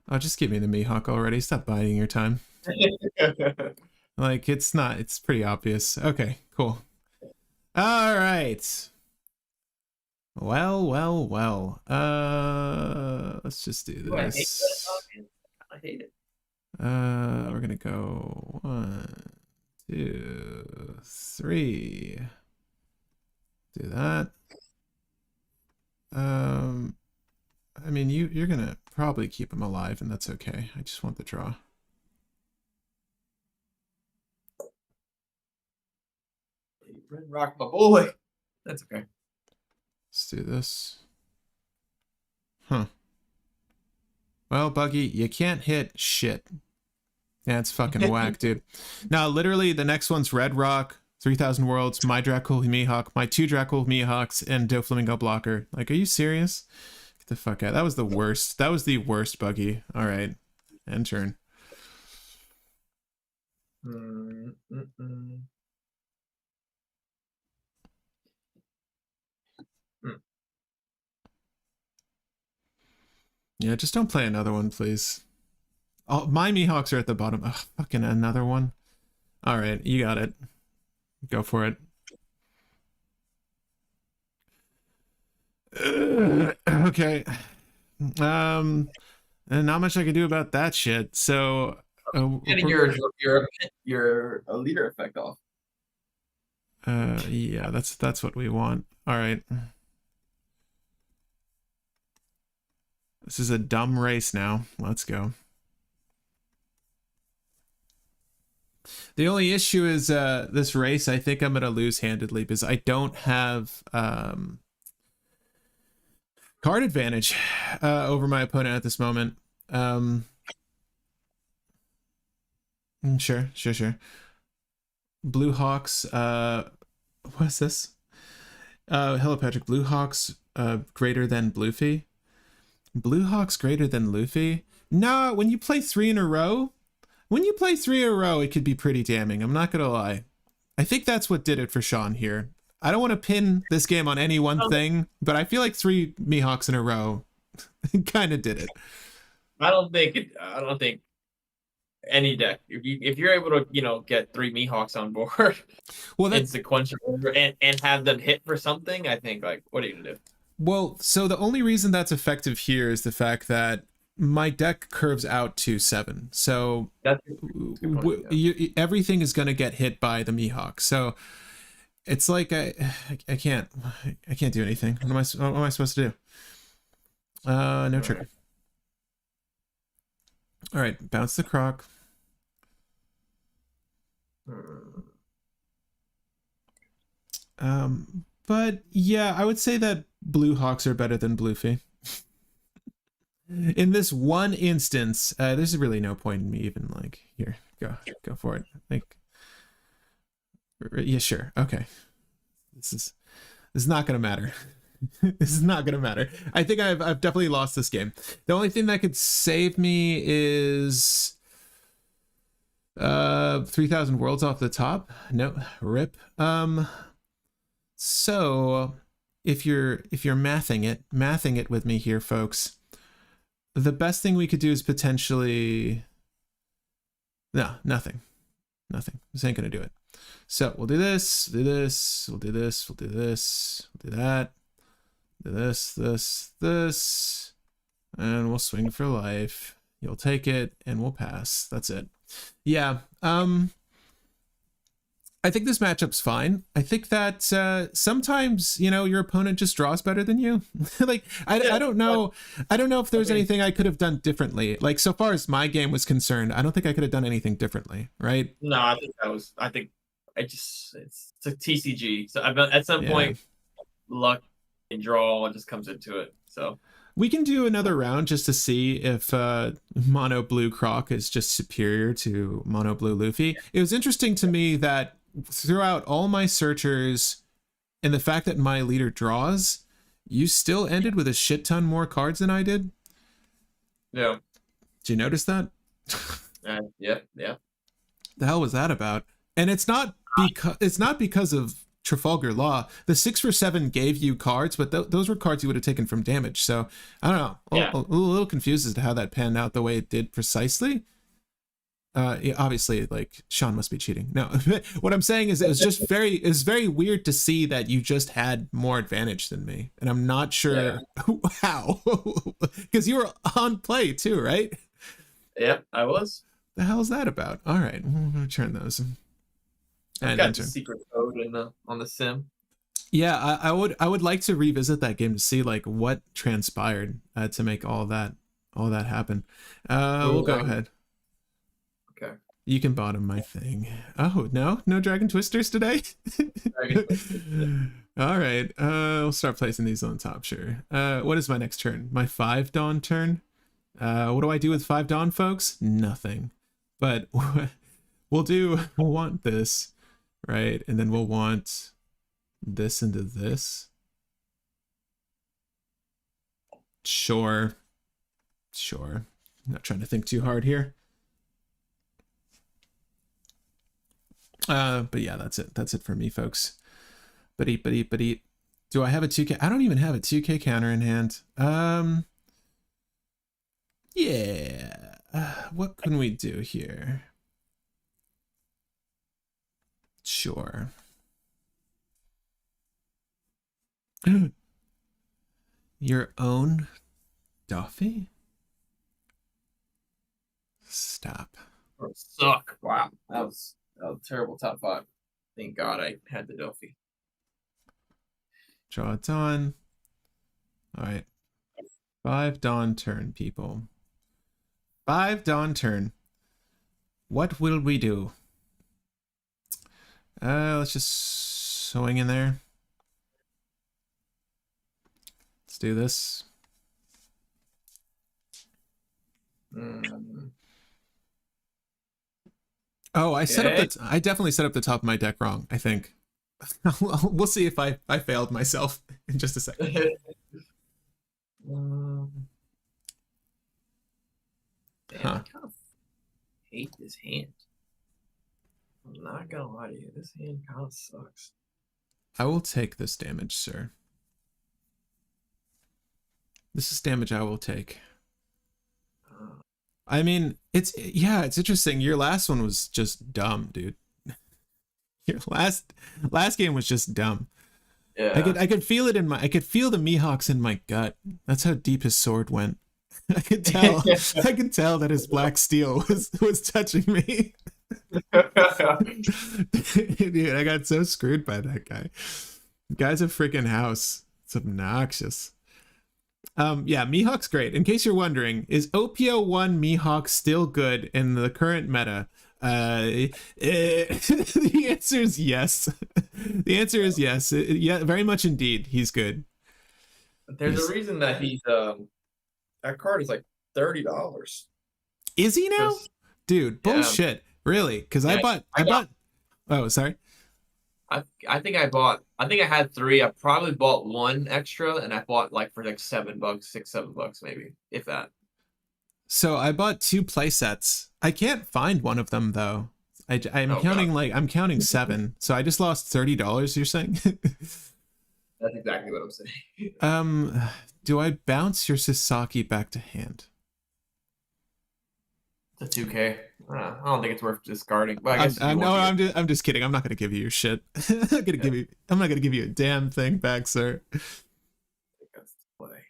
Oh, just give me the Mihawk already. Stop biding your time. Like, it's pretty obvious. Okay, cool. All right. Well. Let's just do this. I hate it. We're gonna go 1, 2, 3. Do that. I mean, you're gonna probably keep him alive, and that's okay. I just want the draw. Red Rock, my boy. That's okay. Let's do this. Huh. Well, Buggy, you can't hit shit. That's fucking whack, dude. Now, literally, the next one's Red Rock, 3000 Worlds, my Dracul Mihawk, my 2 Dracul Mihawks, and Doflamingo Blocker. Like, are you serious? Get the fuck out. That was the worst. That was the worst, Buggy. All right. End turn. Yeah, just don't play another one, please. Oh, my Mihawks are at the bottom. Ugh, fucking another one. All right, you got it. Go for it. Okay. And not much I can do about that shit. So getting your leader effect off. Yeah, that's what we want. All right. This is a dumb race now. Let's go. The only issue is this race, I think I'm going to lose handedly because I don't have card advantage over my opponent at this moment. Sure. Blue Hawks, what's this? Hello, Patrick. Blue Hawks greater than Bluffy? Blue Hawks greater than Luffy? Nah, when you play 3 in a row, When you play 3 in a row, it could be pretty damning. I'm not gonna lie. I think that's what did it for Sean here. I don't want to pin this game on any one thing, but I feel like 3 Mihawks in a row kind of did it. I don't think any deck, if you're able to get 3 Mihawks on board, well, in sequential and have them hit for something, I think like what are you gonna do? Well, so the only reason that's effective here is the fact that my deck curves out to 7. So That's everything is going to get hit by the Mihawk. So it's like I can't do anything. What am I supposed to do? No trigger. All right, bounce the Croc. But yeah, I would say that Blue Hawks are better than Bluffy. In this one instance, there's really no point in me even like here. Go for it. Like, yeah, sure, okay. This is not gonna matter. This is not gonna matter. I think I've definitely lost this game. The only thing that could save me is 3,000 worlds off the top. No, rip. So if you're mathing it with me here, folks, the best thing we could do is potentially nothing. This ain't gonna do it. So we'll do this, we'll do this, we'll do this, we'll do this, we'll do that, do this, and we'll swing for life. You'll take it and we'll pass. That's it. Yeah. I think this matchup's fine. I think that sometimes, your opponent just draws better than you. Like, I don't know. I don't know if there's anything I could have done differently. Like, so far as my game was concerned, I don't think I could have done anything differently, right? No, it's a TCG. So at some point, luck and draw just comes into it. So we can do another round just to see if Mono Blue Croc is just superior to Mono Blue Luffy. It was interesting to me that throughout all my searchers and the fact that my leader draws, you still ended with a shit ton more cards than I did. Yeah. Did you notice that? Yeah. The hell was that about? And it's not because of Trafalgar Law. The 6 for 7 gave you cards, but those were cards you would have taken from damage. So I don't know. A little confused as to how that panned out the way it did precisely. Obviously, like, Sean must be cheating. No, what I'm saying is it was very weird to see that you just had more advantage than me, and I'm not sure how, because you were on play too, right? Yeah, I was. The hell is that about? All right, we'll return those. I've got the secret code on the sim. Yeah, I would like to revisit that game to see like what transpired to make all that happen. We'll go ahead. Okay. You can bottom my thing. Oh, no Dragon Twisters today? All right. We'll start placing these on top, sure. What is my next turn? My 5 Dawn turn? What do I do with 5 Dawn, folks? Nothing. But we'll want this, right? And then we'll want this into this. Sure. I'm not trying to think too hard here. But yeah, that's it for me, folks. But eat. Do I have a 2K? I don't even have a 2K counter in hand. Yeah. What can we do here? Sure. Your own Duffy? Stop. Suck. Wow. That was a terrible top 5. Thank God I had the Duffy. Draw Dawn. All right. 5 Dawn turn, people. 5 Dawn turn. What will we do? Let's just swing in there. Let's do this. Oh, I definitely set up the top of my deck wrong, I think. We'll see if I failed myself in just a second. I kind of hate this hand. I'm not gonna lie to you. This hand kind of sucks. I will take this damage, sir. This is damage I will take. I mean, it's interesting. Your last one was just dumb, dude. Your last game was just dumb. Yeah. I could feel it in my I could feel the Mihawks in my gut. That's how deep his sword went. I could tell I could tell that his black steel was touching me. Dude, I got so screwed by that guy. The guy's a freaking house. It's obnoxious. Yeah, Mihawk's great. In case you're wondering, is OP01 Mihawk still good in the current meta? The answer is yes. The answer is yes. Yeah, very much indeed. He's good. There's a reason that he's that card is like $30. Is he now? Dude, bullshit. Yeah. Really? Because I bought oh, sorry. I think I had 3. I probably bought 1 extra, and I bought like for like $7, $6-7 maybe, if that. So I bought 2 play sets. I can't find one of them though. I'm counting 7. So I just lost $30. You're saying? That's exactly what I'm saying. Do I bounce your Sasaki back to hand? It's a 2K. I don't think it's worth discarding. But I guess I'm just kidding. I'm not gonna give you your shit. I'm not gonna give you a damn thing back, sir. I think that's the play.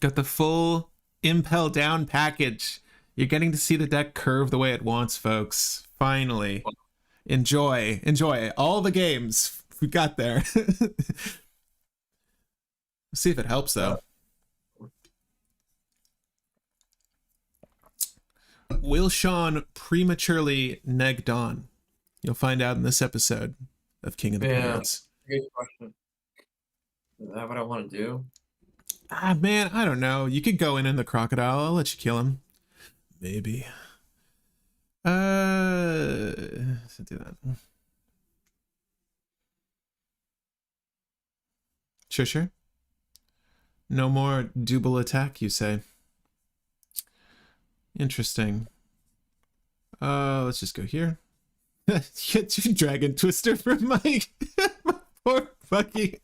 Got the full Impel down package. You're getting to see the deck curve the way it wants, folks. Finally. Enjoy all the games we got there. Let's see if it helps though. Will Sean prematurely neg Dawn? You'll find out in this episode of King of the Pirates. Good question. Is that what I want to do? Ah, man, I don't know. You could go in the Crocodile. I'll let you kill him. Maybe. Let's do that. Sure. No more double attack, you say? Interesting. Let's just go here. Get you Dragon Twister for my poor Bucky.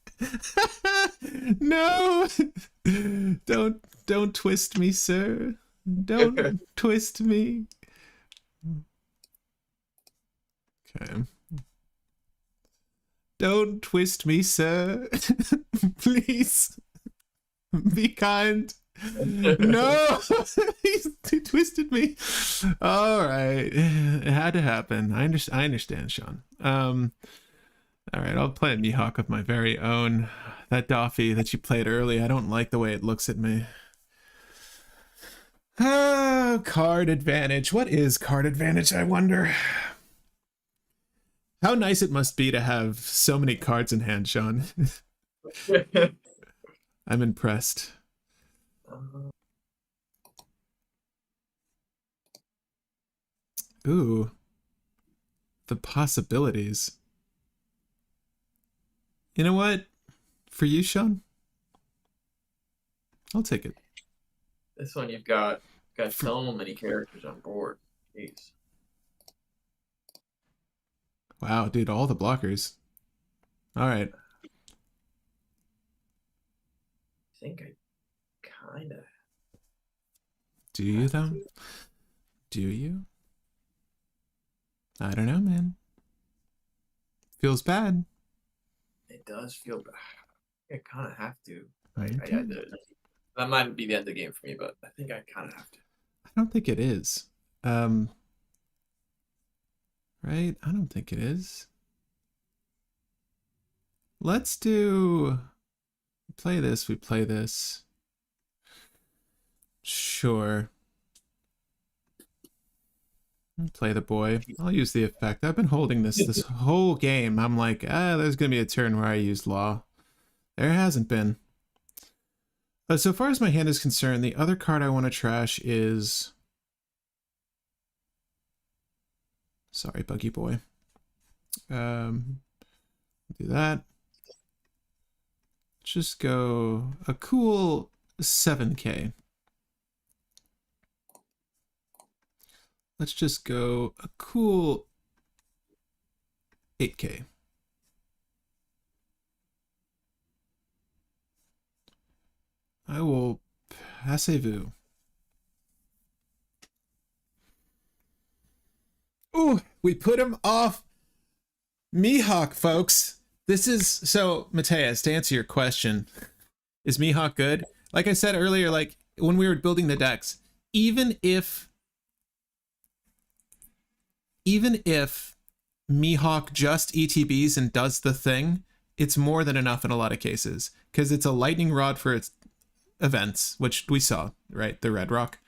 No! Don't twist me, sir. Don't twist me. Okay. Don't twist me, sir. Please. Be kind. No! He twisted me. All right. It had to happen. I understand, Sean. All right, I'll play a Mihawk of my very own. That Doffy that you played early, I don't like the way it looks at me. Card advantage. What is card advantage, I wonder? How nice it must be to have so many cards in hand, Sean. I'm impressed. Ooh. The possibilities. You know what? For you, Sean? I'll take it. This one you've got so many characters on board. Jeez. Wow, dude, all the blockers. All right. I think I kind of... Do you, though? Do you? I don't know, man. Feels bad. It does feel bad. I kind of have to. That might be the end of the game for me, but I think I kind of have to. I don't think it is. Right? I don't think it is. Let's do... Play this, we play this. Sure. Play the boy. I'll use the effect. I've been holding this whole game. I'm like, there's going to be a turn where I use law. There hasn't been. So far as my hand is concerned, the other card I want to trash is... Sorry, Buggy Boy. Do that. Just go a cool 7K. let's just go a cool 8K. I will passez-vous. Ooh, we put him off Mihawk, folks. This is so, Mateus, to answer your question, is Mihawk good? Like I said earlier, like when we were building the decks, even if Mihawk just ETBs and does the thing, it's more than enough in a lot of cases because it's a lightning rod for its events, which we saw, right? The Red Rock,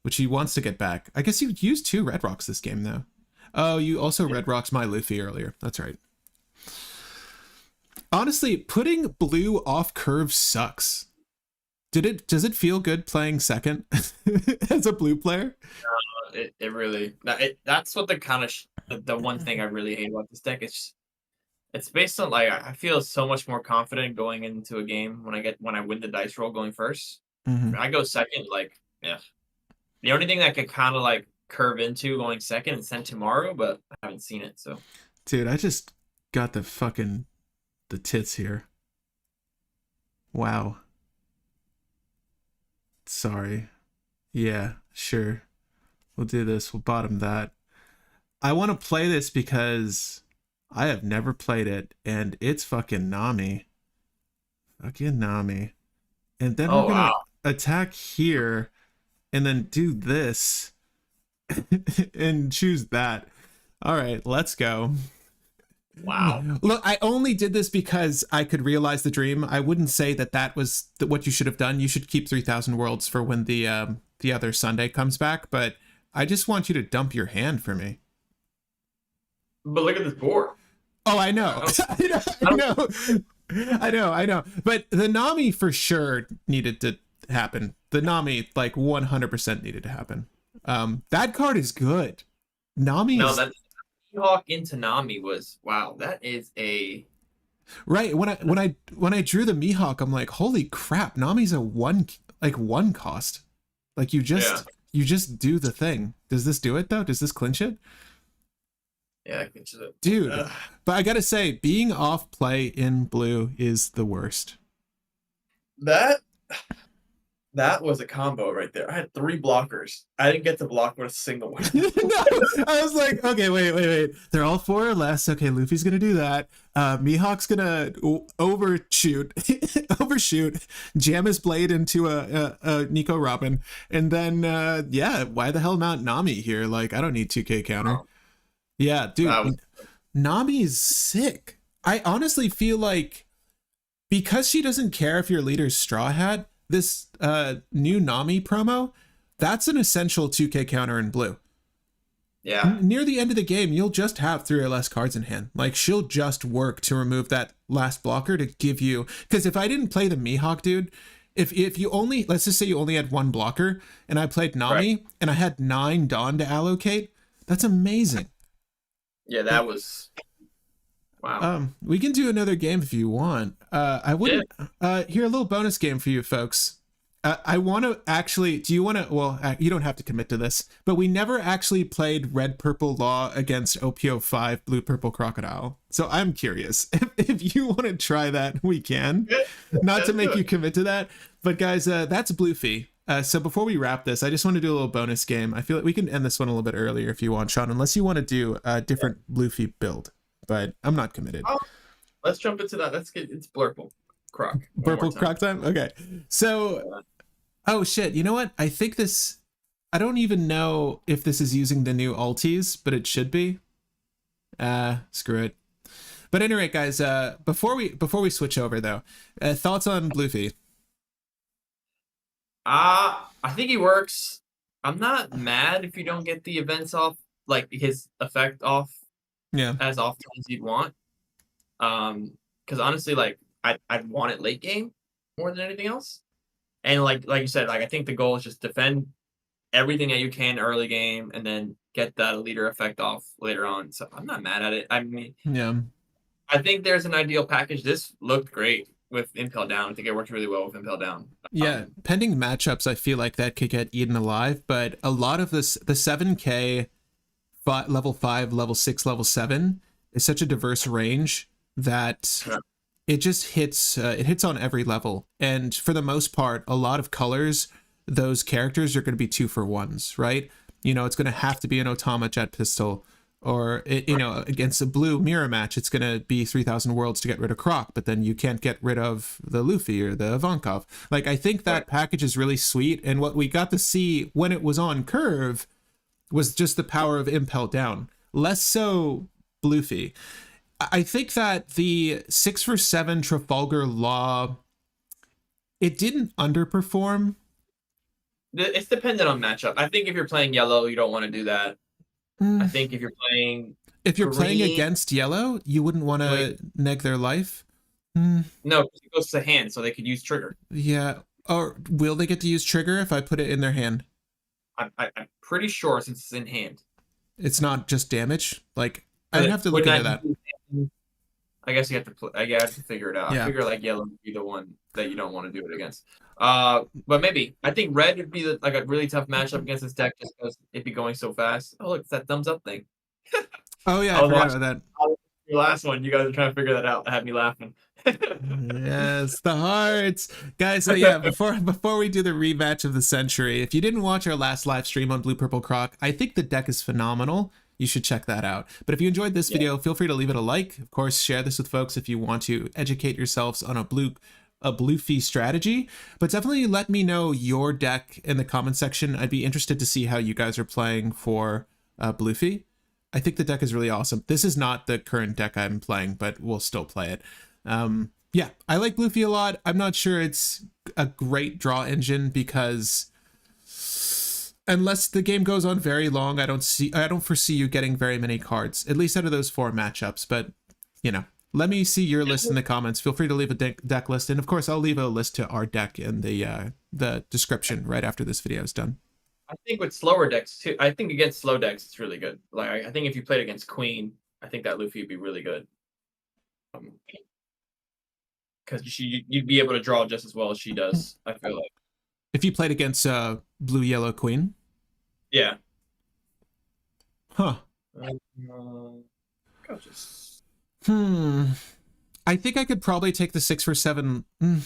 which he wants to get back. I guess you used 2 Red Rocks this game, though. Oh, you also Red Rocks my Luffy earlier. That's right. Honestly, putting blue off curve sucks. Does it feel good playing second as a blue player? It really that's what the kind of the one thing I really hate about this deck is it's based on like I feel so much more confident going into a game when I win the dice roll going first. Mm-hmm. When I go second, like yeah. The only thing that could kind of like curve into going second is sent tomorrow, but I haven't seen it. So, dude, I just got the tits here. Wow. Sorry. Yeah, sure. We'll do this. We'll bottom that. I want to play this because I have never played it, and it's fucking Nami. Fucking Nami. And then we're gonna attack here, and then do this, and choose that. All right, let's go. Wow. Look, I only did this because I could realize the dream. I wouldn't say that was what you should have done. You should keep 3,000 worlds for when the other Sunday comes back, but I just want you to dump your hand for me. But look at this board. Oh, I know. I know. But the Nami for sure needed to happen. The Nami, like 100% needed to happen. That card is good. Nami is... that Hawk into Nami was wow. That is a right. When I drew the Mihawk, I'm like, holy crap! Nami's a one cost. Like you just do the thing. Does this do it though? Does this clinch it? Yeah, it clinches it, dude. But I gotta say, being off play in blue is the worst. That was a combo right there. I had 3 blockers. I didn't get to block with a single one. No, I was like, okay, wait. They're all 4 or less. Okay, Luffy's gonna do that. Mihawk's gonna overshoot, jam his blade into a Nico Robin, and then why the hell not Nami here? Like, I don't need 2K counter. Oh. Yeah, dude, Nami is sick. I honestly feel like because she doesn't care if your leader's Straw Hat, this new Nami promo, that's an essential 2K counter in blue. Yeah. Near the end of the game, you'll just have 3 or less cards in hand. Like, she'll just work to remove that last blocker to give you... Because if I didn't play the Mihawk, dude, if you only... Let's just say you only had 1 blocker, and I played Nami, and I had 9 Dawn to allocate, that's amazing. Yeah, that was... Wow. We can do another game if you want. I wouldn't... here, a little bonus game for you folks. I want to actually... Do you want to... Well, you don't have to commit to this, but we never actually played Red Purple Law against OP05 Blue Purple Crococdile. So I'm curious. If you want to try that, we can. Not to make you commit to that. But guys, that's Bluffy. So before we wrap this, I just want to do a little bonus game. I feel like we can end this one a little bit earlier if you want, Sean, unless you want to do a different Bluffy build. But I'm not committed. Oh, let's jump into that. It's Purple Croc. Purple Croc time? Okay. So, oh shit. You know what? I think this, I don't even know if this is using the new alties, but it should be. Screw it. But anyway, guys, before we switch over though, thoughts on Bluffy? I think he works. I'm not mad if you don't get the events off, like his effect off. Yeah. As often as you'd want. Because honestly, like I'd want it late game more than anything else. And like you said, like I think the goal is just defend everything that you can early game and then get that leader effect off later on. So I'm not mad at it. I mean, yeah. I think there's an ideal package. This looked great. with Impel down. I think it worked really well with Impel down. Yeah, pending matchups, I feel like that could get eaten alive, but a lot of this, the 7K level 5, level 6, level 7 is such a diverse range that Yeah. it just hits it hits on every level. And for the most part, a lot of colors, those characters are going to be 2-for-1s, right? You know, it's going to have to be an Otama jet pistol, or it, you know, against a blue mirror match, it's going to be 3,000 worlds to get rid of Croc, but then you can't get rid of the Luffy or the Ivankov. Like, I think that package is really sweet, and what we got to see when it was on Curve was just the power of Impel down, less so Bluffy. I think that the 6-for-7 Trafalgar Law, it didn't underperform. It's dependent on matchup. I think if you're playing yellow, you don't want to do that. I think if you're playing If you're playing green, against yellow, you wouldn't want to neg their life. no, it goes to hand, so they could use trigger. Yeah. Or will they get to use trigger if I put it in their hand? I'm pretty sure since it's in hand. It's not just damage. Like, I'd have to look into that. I guess you have to play. I have to figure it out. Yeah. I figure like yellow would be the one that you don't want to do it against. But maybe I think red would be like a really tough matchup against this deck just because it'd be going so fast. Oh, look, it's that thumbs up thing. Oh yeah, I forgot about that. Your last one, you guys are trying to figure that out. That had me laughing. Yes, the hearts, guys. So yeah, before we do the rematch of the century, if you didn't watch our last live stream on Blue Purple Croc, I think the deck is phenomenal. You should check that out. But if you enjoyed this video, feel free to leave it a like. Of course, share this with folks if you want to educate yourselves on a Bluffy strategy. But definitely let me know your deck in the comment section. I'd be interested to see how you guys are playing for Bluffy. I think the deck is really awesome. This is not the current deck I'm playing, but we'll still play it. Yeah, I like Bluffy a lot. I'm not sure it's a great draw engine because unless the game goes on very long, I don't foresee you getting very many cards, at least out of those 4 matchups. But, you know, let me see your list in the comments. Feel free to leave a deck list. And of course, I'll leave a list to our deck in the description right after this video is done. I think with slower decks too. I think against slow decks, it's really good. Like I think if you played against Queen, I think that Luffy would be really good. Because you'd be able to draw just as well as she does. I feel like. If you played against Blue Yellow Queen. Yeah. Huh. I think I could probably take the 6-for-7. I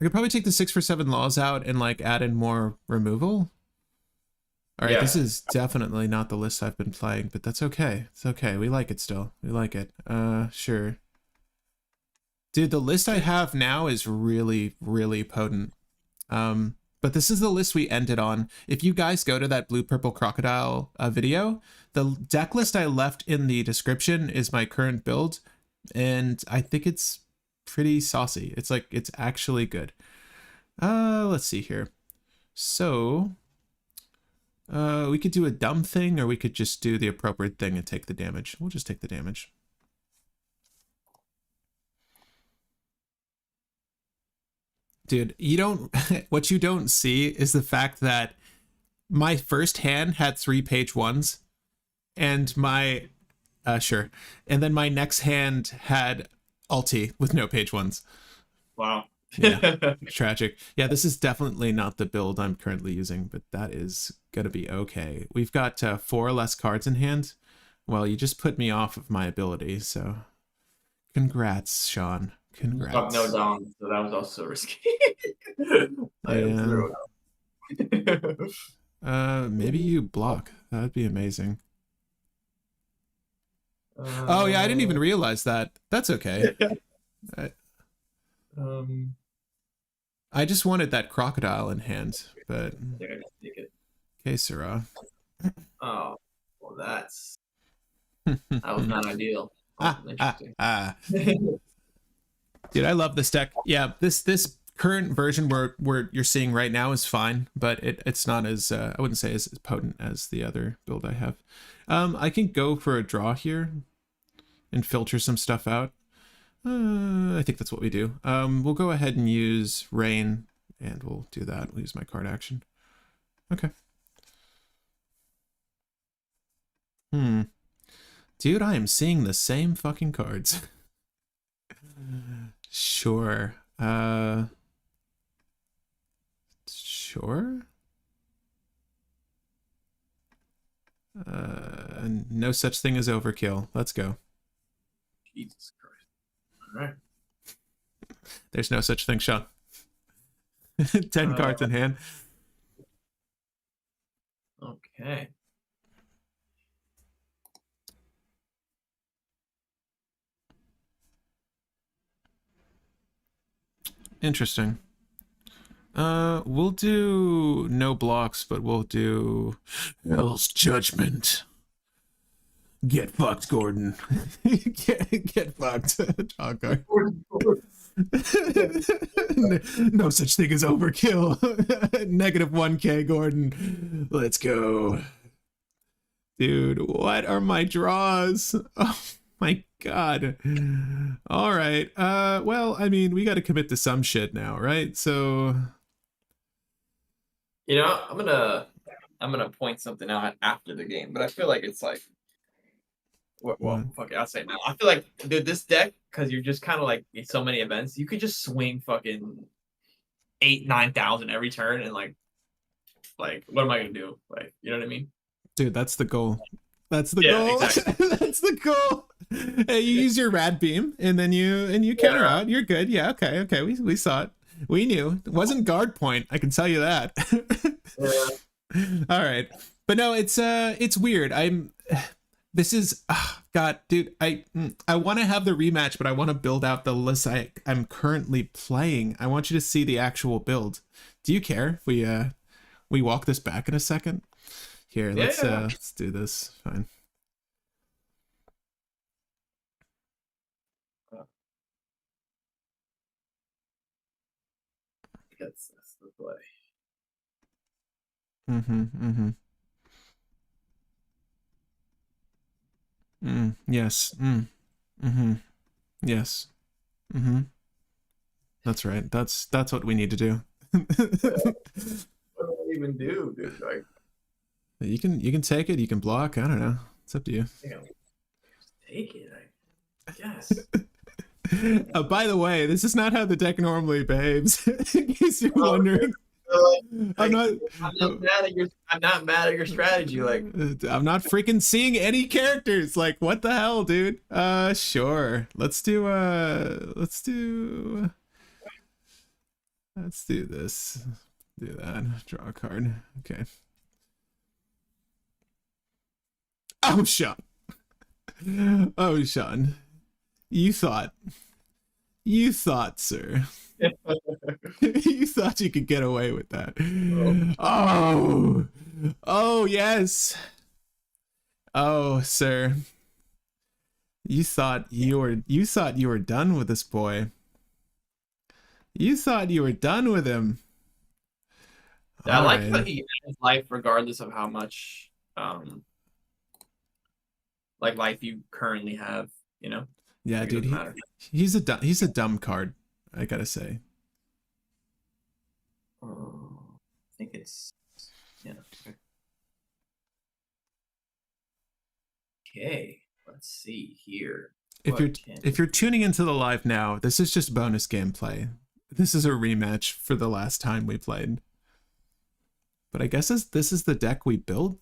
could probably take the 6-for-7 laws out and like add in more removal. All right, this is definitely not the list I've been playing, but that's okay. It's okay. We like it still. We like it. Sure. Dude, the list I have now is really, really potent. But this is the list we ended on. If you guys go to that Blue Purple Crocodile video, the deck list I left in the description is my current build, and I think it's pretty saucy. It's like, it's actually good. Let's see here. So we could do a dumb thing, or we could just do the appropriate thing and take the damage. We'll just take the damage. Dude, you don't, what you don't see is the fact that my first hand had 3 page 1s, and my, and then my next hand had ulti with no page 1s. Wow. Yeah, tragic. Yeah, this is definitely not the build I'm currently using, but that is gonna be okay. We've got 4 less cards in hand. Well, you just put me off of my ability, so congrats, Sean. Congrats. No dom, so that was also risky. Maybe you block. That'd be amazing. Oh yeah, I didn't even realize that. That's okay. I just wanted that Crococdile in hand, but okay, Sarah. Oh, well, that was not ideal. Dude, I love this deck. Yeah, this current version where you're seeing right now is fine, but it's not as I wouldn't say as potent as the other build I have. I can go for a draw here and filter some stuff out. I think that's what we do. We'll go ahead and use Rain, and we'll do that. We'll use my card action. Okay. Dude, I am seeing the same fucking cards. Sure. Uh, sure. No such thing as overkill. Let's go. Jesus Christ. All right. There's no such thing, Sean. 10 cards in hand. Okay. Interesting. We'll do no blocks, but we'll do Hell's Judgment. Get fucked, Gordon. get fucked. Draw card. No such thing as overkill. Negative 1k, Gordon. Let's go. Dude, what are my draws? Oh my god. All right. Well, I mean, we got to commit to some shit now, right? So, You know, I'm gonna point something out after the game, but I feel like it's like, well, fuck it, I'll say it now. I feel like, dude, this deck, because you're just kind of like in so many events, you could just swing fucking 8,000-9,000 every turn, and like, what am I gonna do? Like, you know what I mean? dude, that's the goal. That's the Yeah, goal. exactly. That's the goal. Hey, you use your rad beam and then you counter out. You're good. Yeah, okay. We saw it. We knew. It wasn't guard point, I can tell you that. All right. But no, it's weird. This is god, dude, I want to have the rematch, but I want to build out the list I'm currently playing. I want you to see the actual build. Do you care if we walk this back in a second? Here, let's do this. Fine. That's the play. Yes. Yes. That's right. That's what we need to do. What do I even do, dude? Like, you can take it. You can block. I don't know. It's up to you. Take it, I guess. By the way, this is not how the deck normally behaves. In case you're wondering. I'm not mad at your strategy. Like, I'm not freaking seeing any characters. Like, what the hell, dude? Sure. Let's do this. Do that. Draw a card. Okay. Oh, Sean. Oh, Sean. You thought, sir. You thought you could get away with that. Oh, yes. Oh, sir. You thought you were done with this boy. You thought you were done with him. I like that he has life regardless of how much like life you currently have, you know? Yeah, dude, he's a dumb card, I gotta say. I think it's Okay, let's see here. If you're tuning into the live now, this is just bonus gameplay. This is a rematch for the last time we played. But I guess this is the deck we built.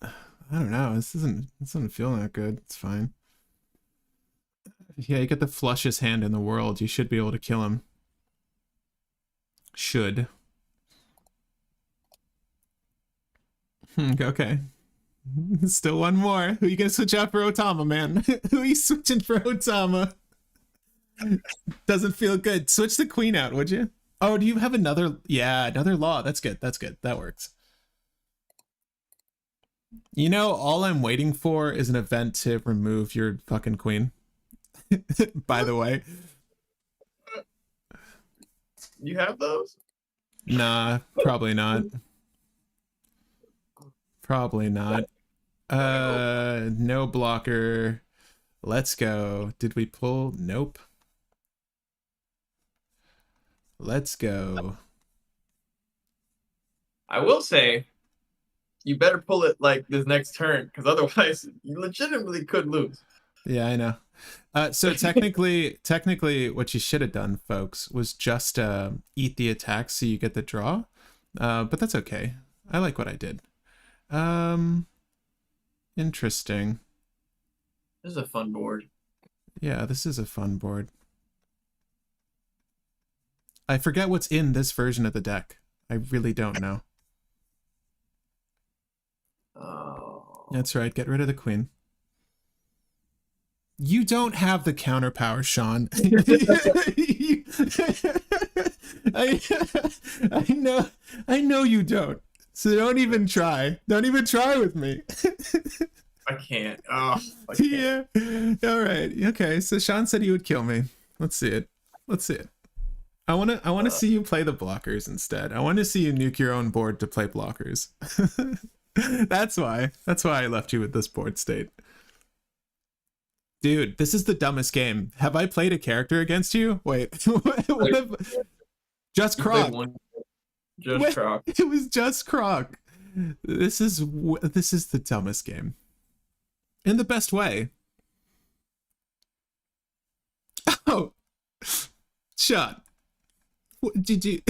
I don't know. This doesn't feel that good. It's fine. Yeah, you get the flushest hand in the world. You should be able to kill him. Should. Okay. Still one more. Who you gonna switch out for Otama, man? Who are you switching for Otama? Doesn't feel good. Switch the queen out, would you? Oh, do you have another? Yeah, another law. That's good. That's good. That works. You know, all I'm waiting for is an event to remove your fucking queen. By the way. You have those? Nah, probably not. Probably not. No blocker. Let's go. Did we pull? Nope. Let's go. I will say, you better pull it like this next turn, because otherwise you legitimately could lose. Yeah, I know. So technically, what you should have done, folks, was just eat the attack so you get the draw. But that's okay. I like what I did. Interesting. This is a fun board. Yeah, this is a fun board. I forget what's in this version of the deck. I really don't know. Oh. That's right. Get rid of the queen. You don't have the counter power, Sean. I know you don't. So don't even try. Don't even try with me. I can't. Oh, I can't. Yeah. All right. Okay. So Sean said he would kill me. Let's see it. Let's see it. I wanna see you play the blockers instead. I want to see you nuke your own board to play blockers. That's why I left you with this board state. Dude, this is the dumbest game. Have I played a character against you? Wait. Just Croc. Just Croc. It was just Croc. This is the dumbest game. In the best way. Oh. Shot. Did you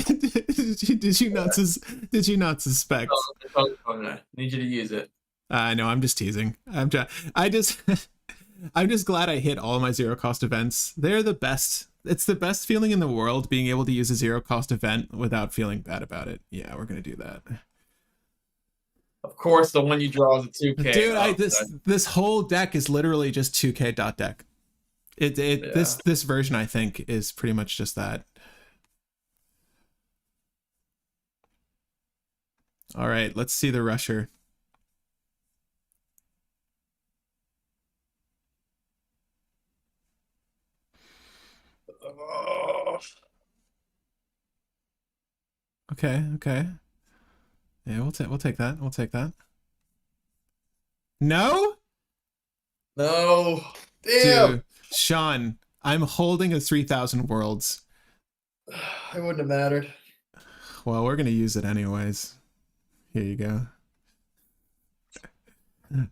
not suspect? I need you to use it. I know, I'm just teasing. I'm just glad I hit all my zero cost events. They're the best. It's the best feeling in the world, being able to use a zero cost event without feeling bad about it. Yeah, we're gonna do that. Of course, the one you draw is a 2K. Dude, this whole deck is literally just 2K dot deck. This version, I think, is pretty much just that. All right, let's see the rusher. Okay. Yeah, we'll take that. We'll take that. No? No. Damn. Dude, Sean, I'm holding a 3000 worlds. It wouldn't have mattered. Well, we're gonna use it anyways. Here you go.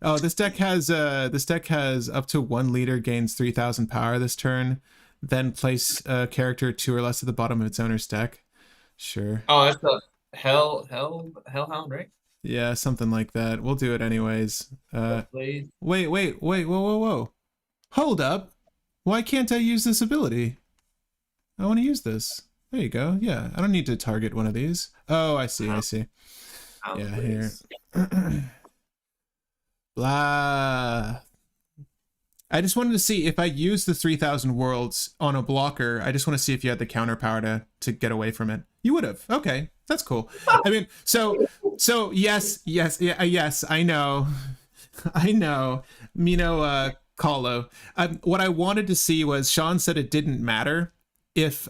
Oh, this deck has up to 1 leader gains 3000 power this turn, then place a character 2 or less at the bottom of its owner's deck. Sure. Oh, that's a Hellhound, right? Yeah, something like that. We'll do it anyways. Wait, whoa. Hold up. Why can't I use this ability? I want to use this. There you go. Yeah, I don't need to target one of these. Oh, I see. Yeah, here. Blah. I just wanted to see if I use the 3000 worlds on a blocker. I just want to see if you had the counter power to get away from it. You would have. Okay, that's cool. I mean, so yes, I know. Mino Kahlo. What I wanted to see was Sean said it didn't matter if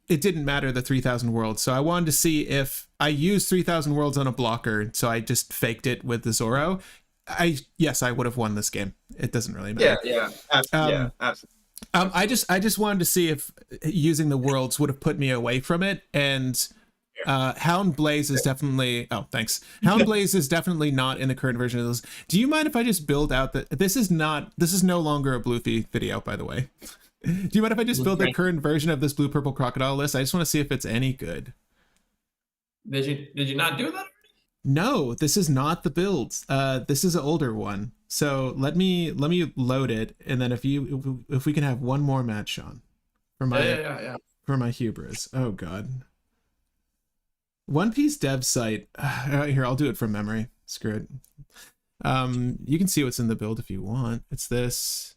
it didn't matter the 3000 worlds. So I wanted to see if I used 3000 worlds on a blocker, so I just faked it with the Zoro. I would have won this game. It doesn't really matter. Yeah, absolutely. I just wanted to see if using the worlds would have put me away from it. And Hound Blaze is definitely Hound Blaze is definitely not in the current version of this. Do you mind if I just build out this is no longer a Bluffy video, by the way. Do you mind if I just build the current version of this Blue Purple Crocodile list? I just want to see if it's any good. Did you not do that? No, this is not the build. This is an older one. So let me load it, and then if we can have one more match, Sean, for my hubris. Oh God. One Piece dev site. Here, I'll do it from memory. Screw it. You can see what's in the build if you want. It's this.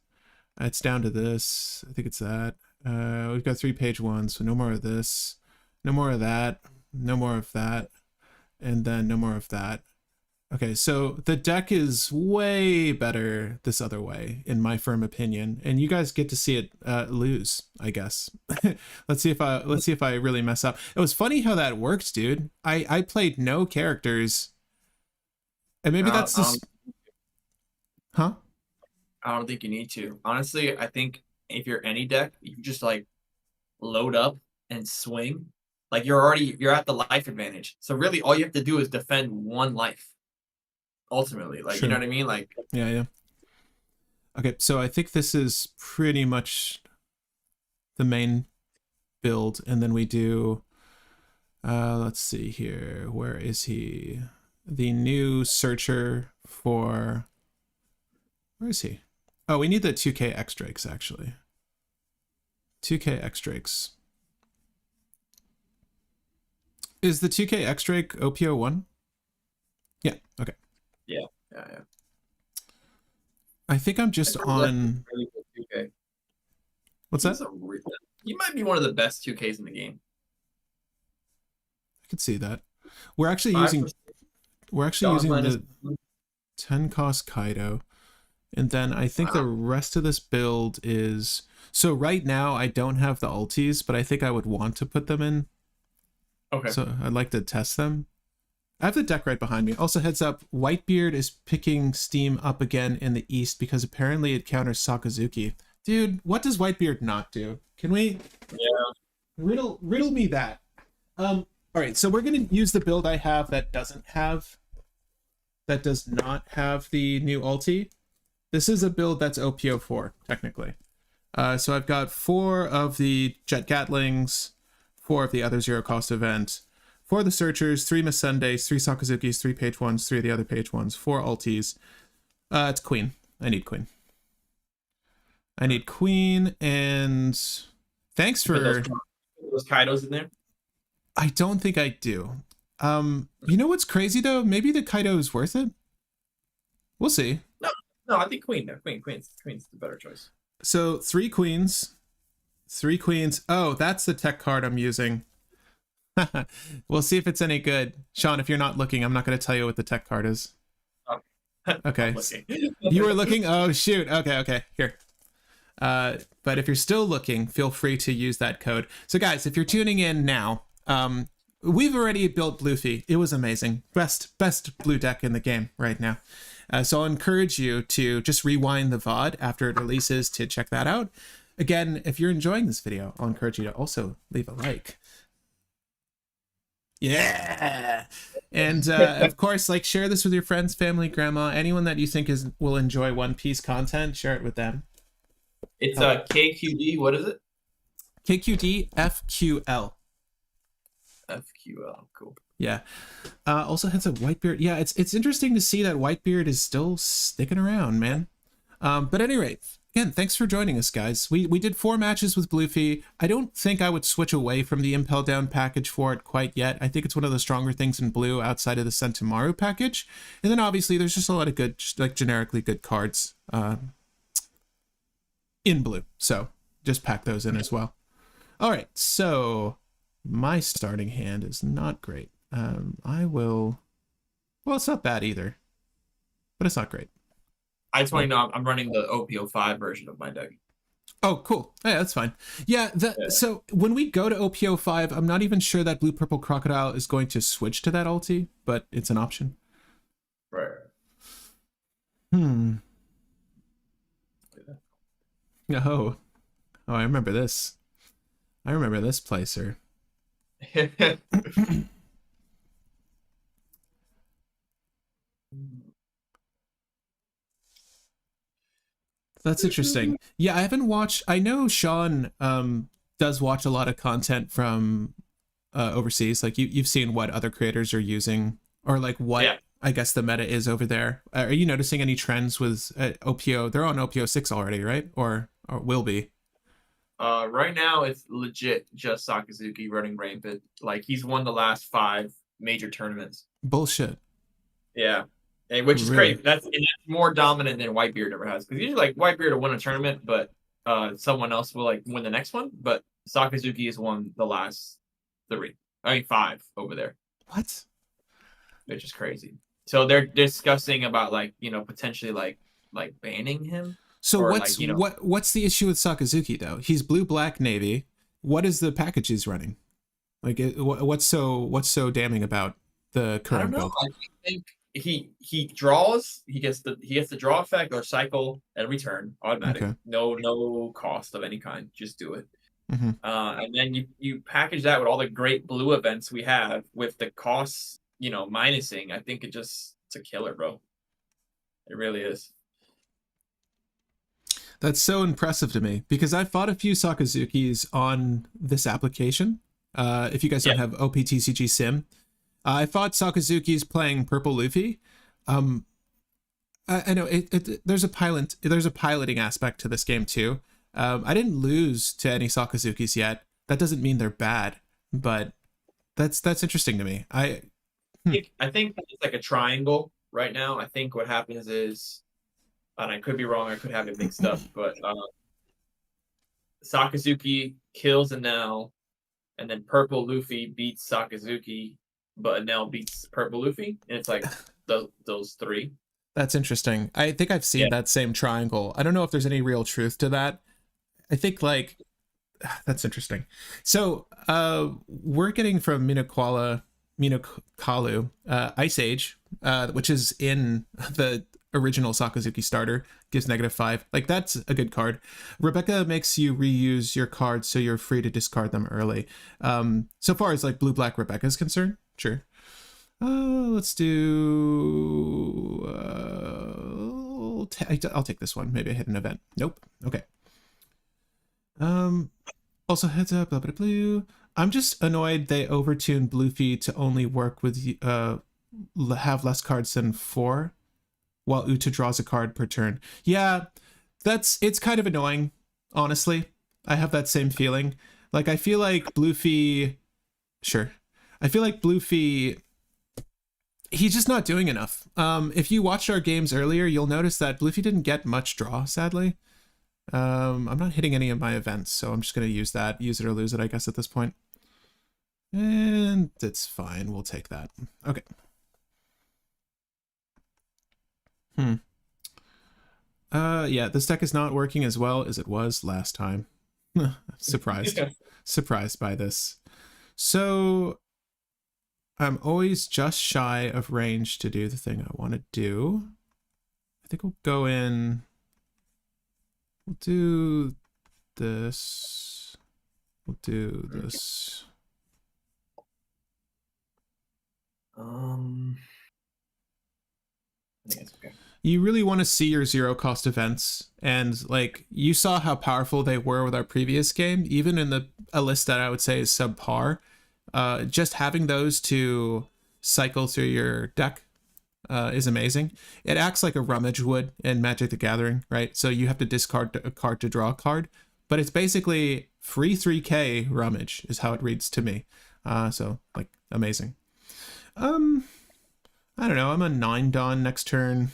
It's down to this. I think it's that. We've got 3-page ones, so no more of this, no more of that, no more of that, and then no more of that. Okay, so the deck is way better this other way, in my firm opinion, and you guys get to see it lose, I guess. Let's see if I really mess up. It was funny how that worked, dude. I played no characters, and maybe that's just, huh? I don't think you need to. Honestly, I think if you're any deck, you just like load up and swing. Like you're at the life advantage. So really all you have to do is defend 1 life. Ultimately. Like, sure. You know what I mean? Like, yeah. Okay, so I think this is pretty much the main build, and then we do let's see here, where is he? The new searcher for, where is he? Oh, we need the 2k X Drakes actually. 2k X Drakes. Is the 2k X Drake OP01? Yeah, okay. Yeah. I think I'm just on. Really good 2K. What's that? He might be one of the best 2Ks in the game. I could see that. We're actually 5%. using the -. 10 cost Kaido, and then I think the rest of this build is, so right now I don't have the ultis, but I think I would want to put them in. Okay. So I'd like to test them. I have the deck right behind me. Also, heads up, Whitebeard is picking Steam up again in the East because apparently it counters Sakazuki. Dude, what does Whitebeard not do? Can we? Yeah. Riddle me that. All right, so we're gonna use the build I have that does not have the new ulti. This is a build that's OP04 technically. So I've got 4 of the Jet Gatlings, 4 of the other zero cost event, 4 of the Searchers, 3 Miss Sundays, 3 Sakazukis, 3 page 1s, 3 of the other page 1s, 4 ultis. It's Queen. I need Queen. And thanks for those Kaidos in there. I don't think I do. You know what's crazy though? Maybe the Kaido is worth it. We'll see. No, I think Queen. No, Queen's the better choice. So 3 queens. Oh, that's the tech card I'm using. We'll see if it's any good. Sean, if you're not looking, I'm not going to tell you what the tech card is. Oh. Okay. You were looking? Oh, shoot. Okay. Here. But if you're still looking, feel free to use that code. So guys, if you're tuning in now, we've already built Bluffy. It was amazing. Best blue deck in the game right now. So I'll encourage you to just rewind the VOD after it releases to check that out. Again, if you're enjoying this video, I'll encourage you to also leave a like. Yeah. And of course, like, share this with your friends, family, grandma, anyone that you think will enjoy One Piece content. Share it with them. It's KQD. What is it? KQD FQL. FQL. Cool. Yeah. Also has a Whitebeard. Yeah, it's interesting to see that Whitebeard is still sticking around, man. But at any rate, again, thanks for joining us, guys. We did 4 matches with Bluffy. I don't think I would switch away from the Impel Down package for it quite yet. I think it's one of the stronger things in Blue outside of the Sentomaru package. And then obviously there's just a lot of good, just like generically good cards in Blue. So just pack those in as well. All right, so my starting hand is not great. Well, it's not bad either, but it's not great. I just want to know I'm running the OP05 version of my deck. Oh, cool. Yeah, that's fine. Yeah, so when we go to OP05, I'm not even sure that Blue Purple Crocodile is going to switch to that ulti, but it's an option. Right. Oh, I remember this. I remember this placer. That's interesting. Yeah, I haven't watched. I know Sean does watch a lot of content from overseas. Like you've seen what other creators are using, or like what I guess the meta is over there. Are you noticing any trends with OPO? They're on OPO6 already, right? Or will be. Right now it's legit just Sakazuki running rampant. Like he's won the last 5 major tournaments. Bullshit. Yeah. And which is Really? great. That's more dominant than Whitebeard ever has. Because usually like Whitebeard will win a tournament, but someone else will like win the next one. But Sakazuki has won the last 3. I mean 5 over there. What? Which is crazy. So they're discussing about like, potentially like banning him. So or what's what's the issue with Sakazuki though? He's blue, black, navy. What is the package he's running? Like what's so damning about the current build? I think he draws. He gets the draw effect or cycle and return automatic. Okay. No cost of any kind. Just do it. Mm-hmm. And then you package that with all the great blue events we have with the costs, minusing. I think it's a killer, bro. It really is. That's so impressive to me because I fought a few Sakazukis on this application. If you guys Yeah. don't have OPTCG Sim, I fought Sakazukis playing Purple Luffy. Um, I know there's a piloting aspect to this game too. I didn't lose to any Sakazukis yet. That doesn't mean they're bad, but that's interesting to me. I think it's like a triangle right now. I think what happens is, and I could be wrong, I could have it mixed up, but Sakazuki kills Enel, and then Purple Luffy beats Sakazuki, but Enel beats Purple Luffy, and it's like those three. That's interesting. I think I've seen Yeah. that same triangle. I don't know if there's any real truth to that. I think like that's interesting. So we're getting from Minakalu, Ice Age, which is in the original Sakazuki starter, gives -5. Like that's a good card. Rebecca makes you reuse your cards so you're free to discard them early. So far as like blue black Rebecca is concerned, sure. Let's do I'll take this one. Maybe I hit an event. Nope. Okay. Also heads up, blah blah blue. I'm just annoyed they overtuned Bluffy to only work with have less cards than 4 while Uta draws a card per turn. Yeah, it's kind of annoying, honestly. I have that same feeling. Like I feel like Bluffy he's just not doing enough. If you watched our games earlier, you'll notice that Bluffy didn't get much draw, sadly. I'm not hitting any of my events, so I'm just going to use it or lose it, I guess, at this point. And it's fine. We'll take that. Okay. Yeah, this deck is not working as well as it was last time. Surprised. Surprised by this. So I'm always just shy of range to do the thing I want to do. I think we'll go in. We'll do this. We'll do this. I think it's okay. You really want to see your 0-cost events, and like you saw how powerful they were with our previous game, even in a list that I would say is subpar. Just having those to cycle through your deck is amazing. It acts like a rummage would in Magic the Gathering, right? So you have to discard a card to draw a card, but it's basically free 3K rummage is how it reads to me. So like amazing. I don't know. I'm a 9 Dawn next turn.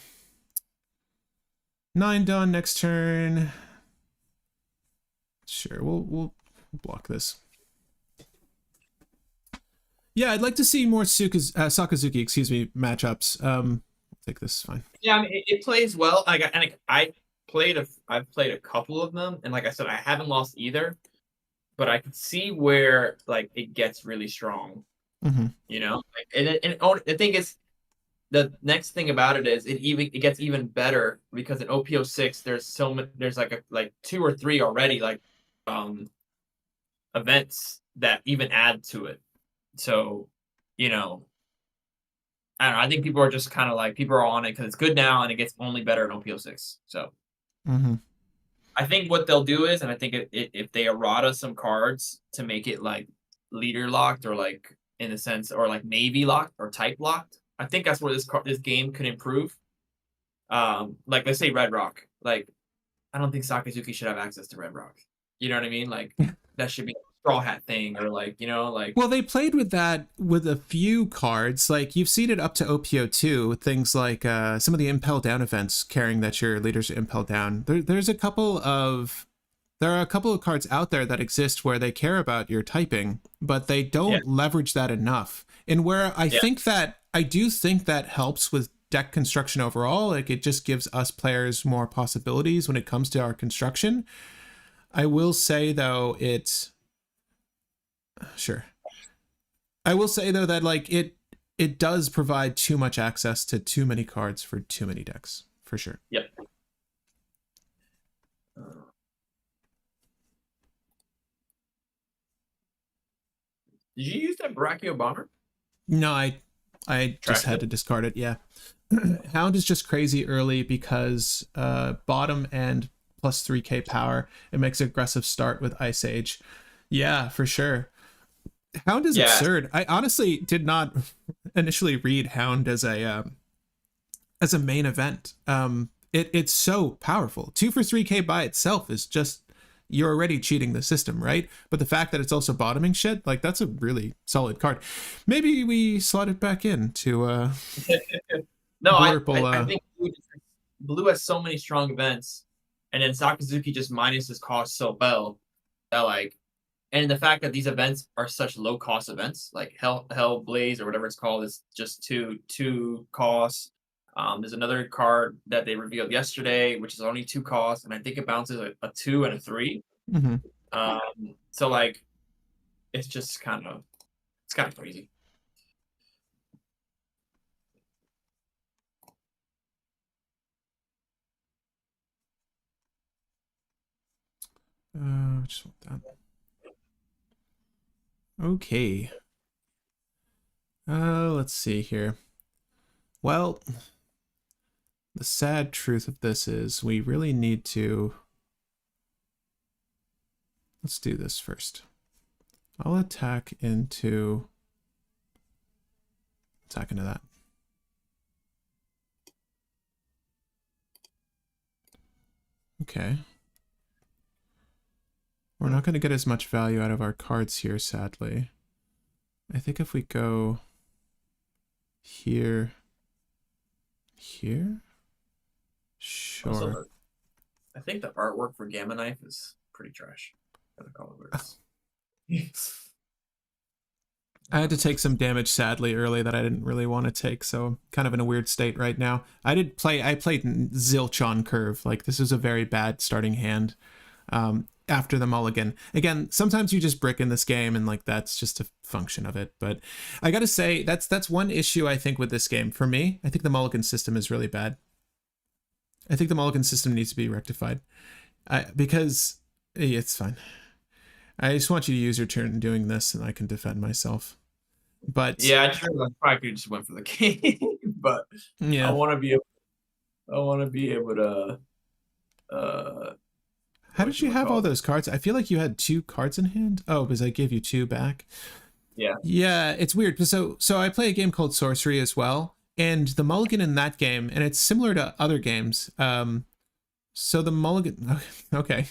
9 Dawn next turn. Sure, we'll block this. Yeah, I'd like to see more Sakazuki, matchups. I'll take this, fine. Yeah, I mean, it plays well. I've played a couple of them, and like I said, I haven't lost either. But I can see where like it gets really strong. Mm-hmm. You know, the thing is, the next thing about it is it gets even better because in OP06 there's like 2 or 3 already like events that even add to it. So, you know, I don't know. I think people are just kind of like people are on it because it's good now and it gets only better in OP06. So, I think what they'll do is, and I think if they errata some cards to make it like leader locked or like in a sense or like navy locked or type locked, I think that's where this game could improve. Like let's say Red Rock. Like I don't think Sakazuki should have access to Red Rock. You know what I mean? Like that should be a straw hat thing or like, you know, like well, they played with that with a few cards. Like you've seen it up to OP02, things like some of the Impel down events carrying that your leaders are Impel down. There are a couple of cards out there that exist where they care about your typing, but they don't leverage that enough. And where I do think that helps with deck construction overall. Like it just gives us players more possibilities when it comes to our construction. I will say though, I will say though that like it does provide too much access to too many cards for too many decks, for sure. Yep. Did you use that Brachio Bomber? No, I just had to discard it. Yeah. Hound is just crazy early because bottom and plus 3k power. It makes an aggressive start with Ice Age. Yeah, for sure. Hound is Yeah, absurd. I honestly did not initially read Hound as a main event. It's so powerful. 2 for 3k by itself is just, you're already cheating the system, right? But the fact that it's also bottoming shit, like, that's a really solid card. Maybe we slot it back in to no, Blurple. I think Blue has so many strong events, and then Sakazuki just minuses cost so well that like, and the fact that these events are such low cost events, like Hell Blaze or whatever it's called, is just two costs. There's another card that they revealed yesterday, which is only 2 costs, and I think it bounces a 2 and a 3. Mm-hmm. So like, it's just it's kind of crazy. Just want that. Okay. Let's see here. Well, the sad truth of this is we really need to. Let's do this first. I'll attack into that. Okay. We're not going to get as much value out of our cards here, sadly. I think if we go here, sure. Also, I think the artwork for Gamma Knife is pretty trash. I had to take some damage, sadly, early that I didn't really want to take, so I'm kind of in a weird state right now. I played zilch on curve. Like, this was a very bad starting hand. After the mulligan. Again, sometimes you just brick in this game, and like, that's just a function of it. But I gotta say, that's one issue I think with this game. For me, I think the mulligan system is really bad. I think the mulligan system needs to be rectified. Because it's fine. I just want you to use your turn doing this, and I can defend myself. But yeah, I probably just went for the game, but yeah, I want to be able to. How did you have all those cards? I feel like you had 2 cards in hand. Oh, because I gave you 2 back. Yeah. Yeah, it's weird. So I play a game called Sorcery as well, and the mulligan in that game, and it's similar to other games. So the mulligan. Okay.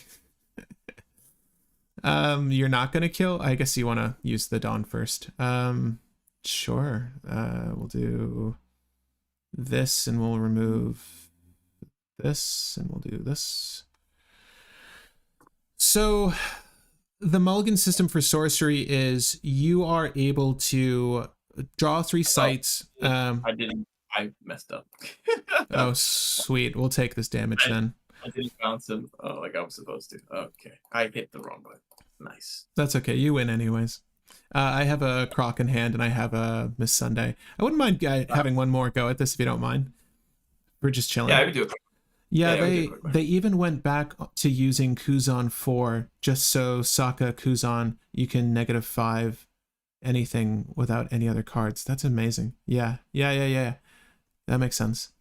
You're not gonna kill. I guess you want to use the Dawn first. Sure. We'll do this, and we'll remove this, and we'll do this. So the mulligan system for sorcery is you are able to draw 3 sites. I messed up. Oh, sweet. We'll take this damage then. I didn't bounce him like I was supposed to. Okay. I hit the wrong button. Nice. That's okay. You win anyways. I have a Croc in hand, and I have a Miss Sunday. I wouldn't mind having one more go at this if you don't mind. We're just chilling. Yeah, I would do it. Yeah, they even went back to using Kuzan 4 just so Saka Kuzan, you can -5 anything without any other cards. That's amazing. Yeah. That makes sense.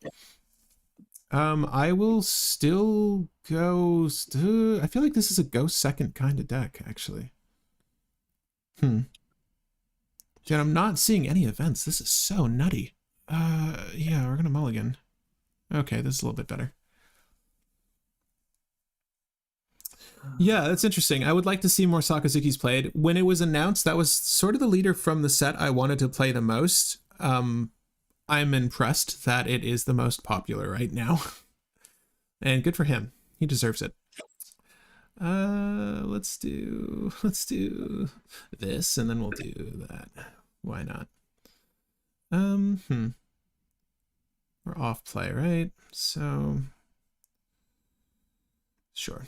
I will still go. I feel like this is a go second kind of deck, actually. Dude, I'm not seeing any events. This is so nutty. Yeah, we're gonna mulligan. Okay, this is a little bit better. Yeah, that's interesting. I would like to see more Sakazuki's played. When it was announced, that was sort of the leader from the set I wanted to play the most. I'm impressed that it is the most popular right now. And good for him. He deserves it. Let's do this, and then we'll do that. Why not? We're off play, right? So sure.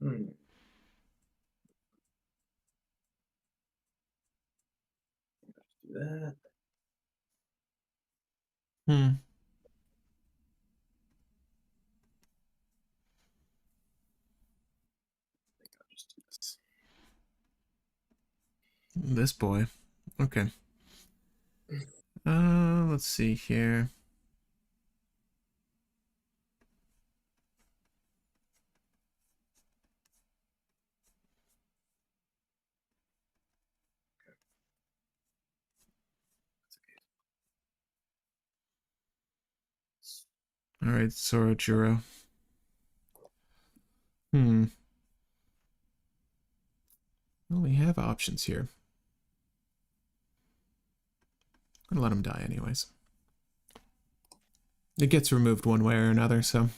Do that. This boy. Okay. Let's see here. All right, Sorojuro. Hmm. Well, we have options here. I'm gonna let him die anyways. It gets removed one way or another, so.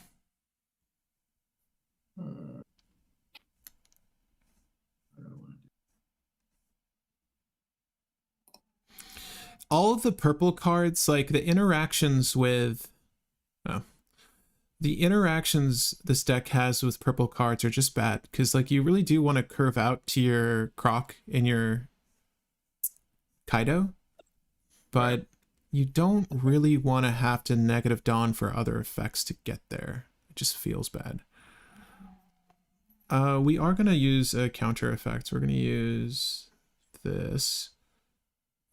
All of the purple cards, like the interactions with... Oh. The interactions this deck has with purple cards are just bad, because like you really do want to curve out to your Croc and your Kaido, but Right. you don't really want to have to negative Dawn for other effects to get there. It just feels bad. We are going to use a counter effect. We're going to use this.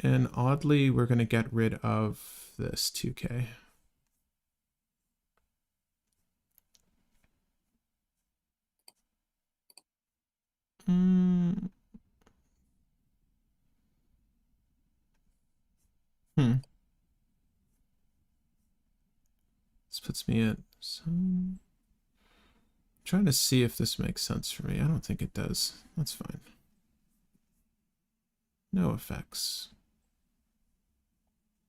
And oddly, we're going to get rid of this 2K. This puts me at some... Trying to see if this makes sense for me. I don't think it does. That's fine. No effects.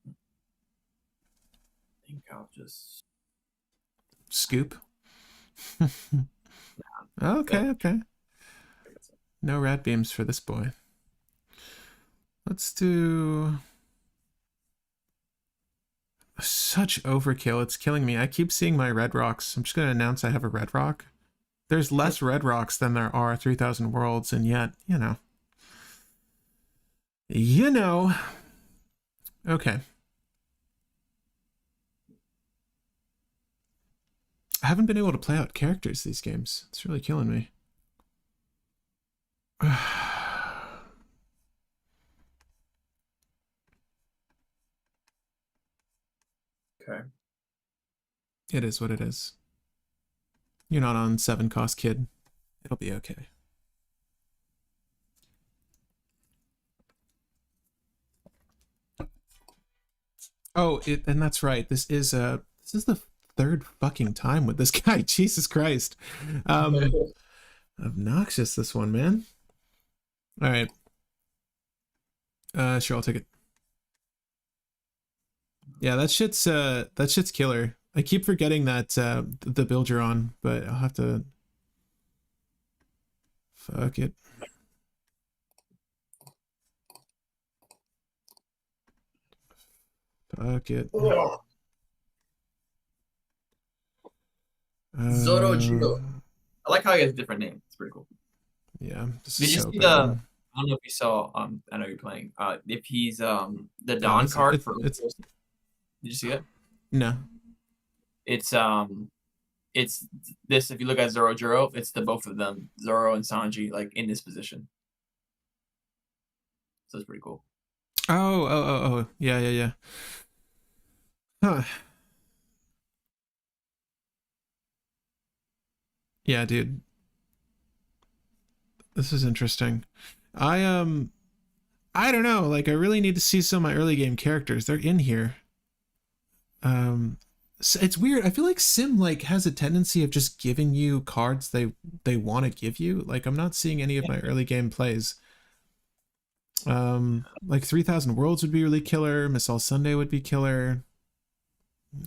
I think I'll just Scoop. Okay, okay. No rat beams for this boy. Let's do... Such overkill. It's killing me. I keep seeing my red rocks. I'm just going to announce I have a red rock. There's less red rocks than there are 3,000 worlds, and yet, you know. You know. Okay. I haven't been able to play out characters these games. It's really killing me. okay. It is what it is. You're not on 7 cost, kid. It'll be okay. Oh, and that's right. This is the third fucking time with this guy. Jesus Christ. Obnoxious, this one, man. All right. Sure, I'll take it. Yeah, that shit's killer. I keep forgetting that the build you're on, but I'll have to... Fuck it. Fuck it. Zorojiro. I like how he has a different name. It's pretty cool. Yeah, this Did is you so see bad. the? I don't know if you saw. I know you're playing. If he's the Dawn card for. Did you see it? No. It's this. If you look at Zorojiro, it's the both of them, Zoro and Sanji, like in this position. So it's pretty cool. Oh. Yeah. Huh. Yeah, dude. This is interesting. I don't know, like I really need to see some of my early game characters. They're in here. So it's weird. I feel like Sim like has a tendency of just giving you cards they want to give you. Like I'm not seeing any of my early game plays. Like 3,000 Worlds would be really killer. Miss All Sunday would be killer.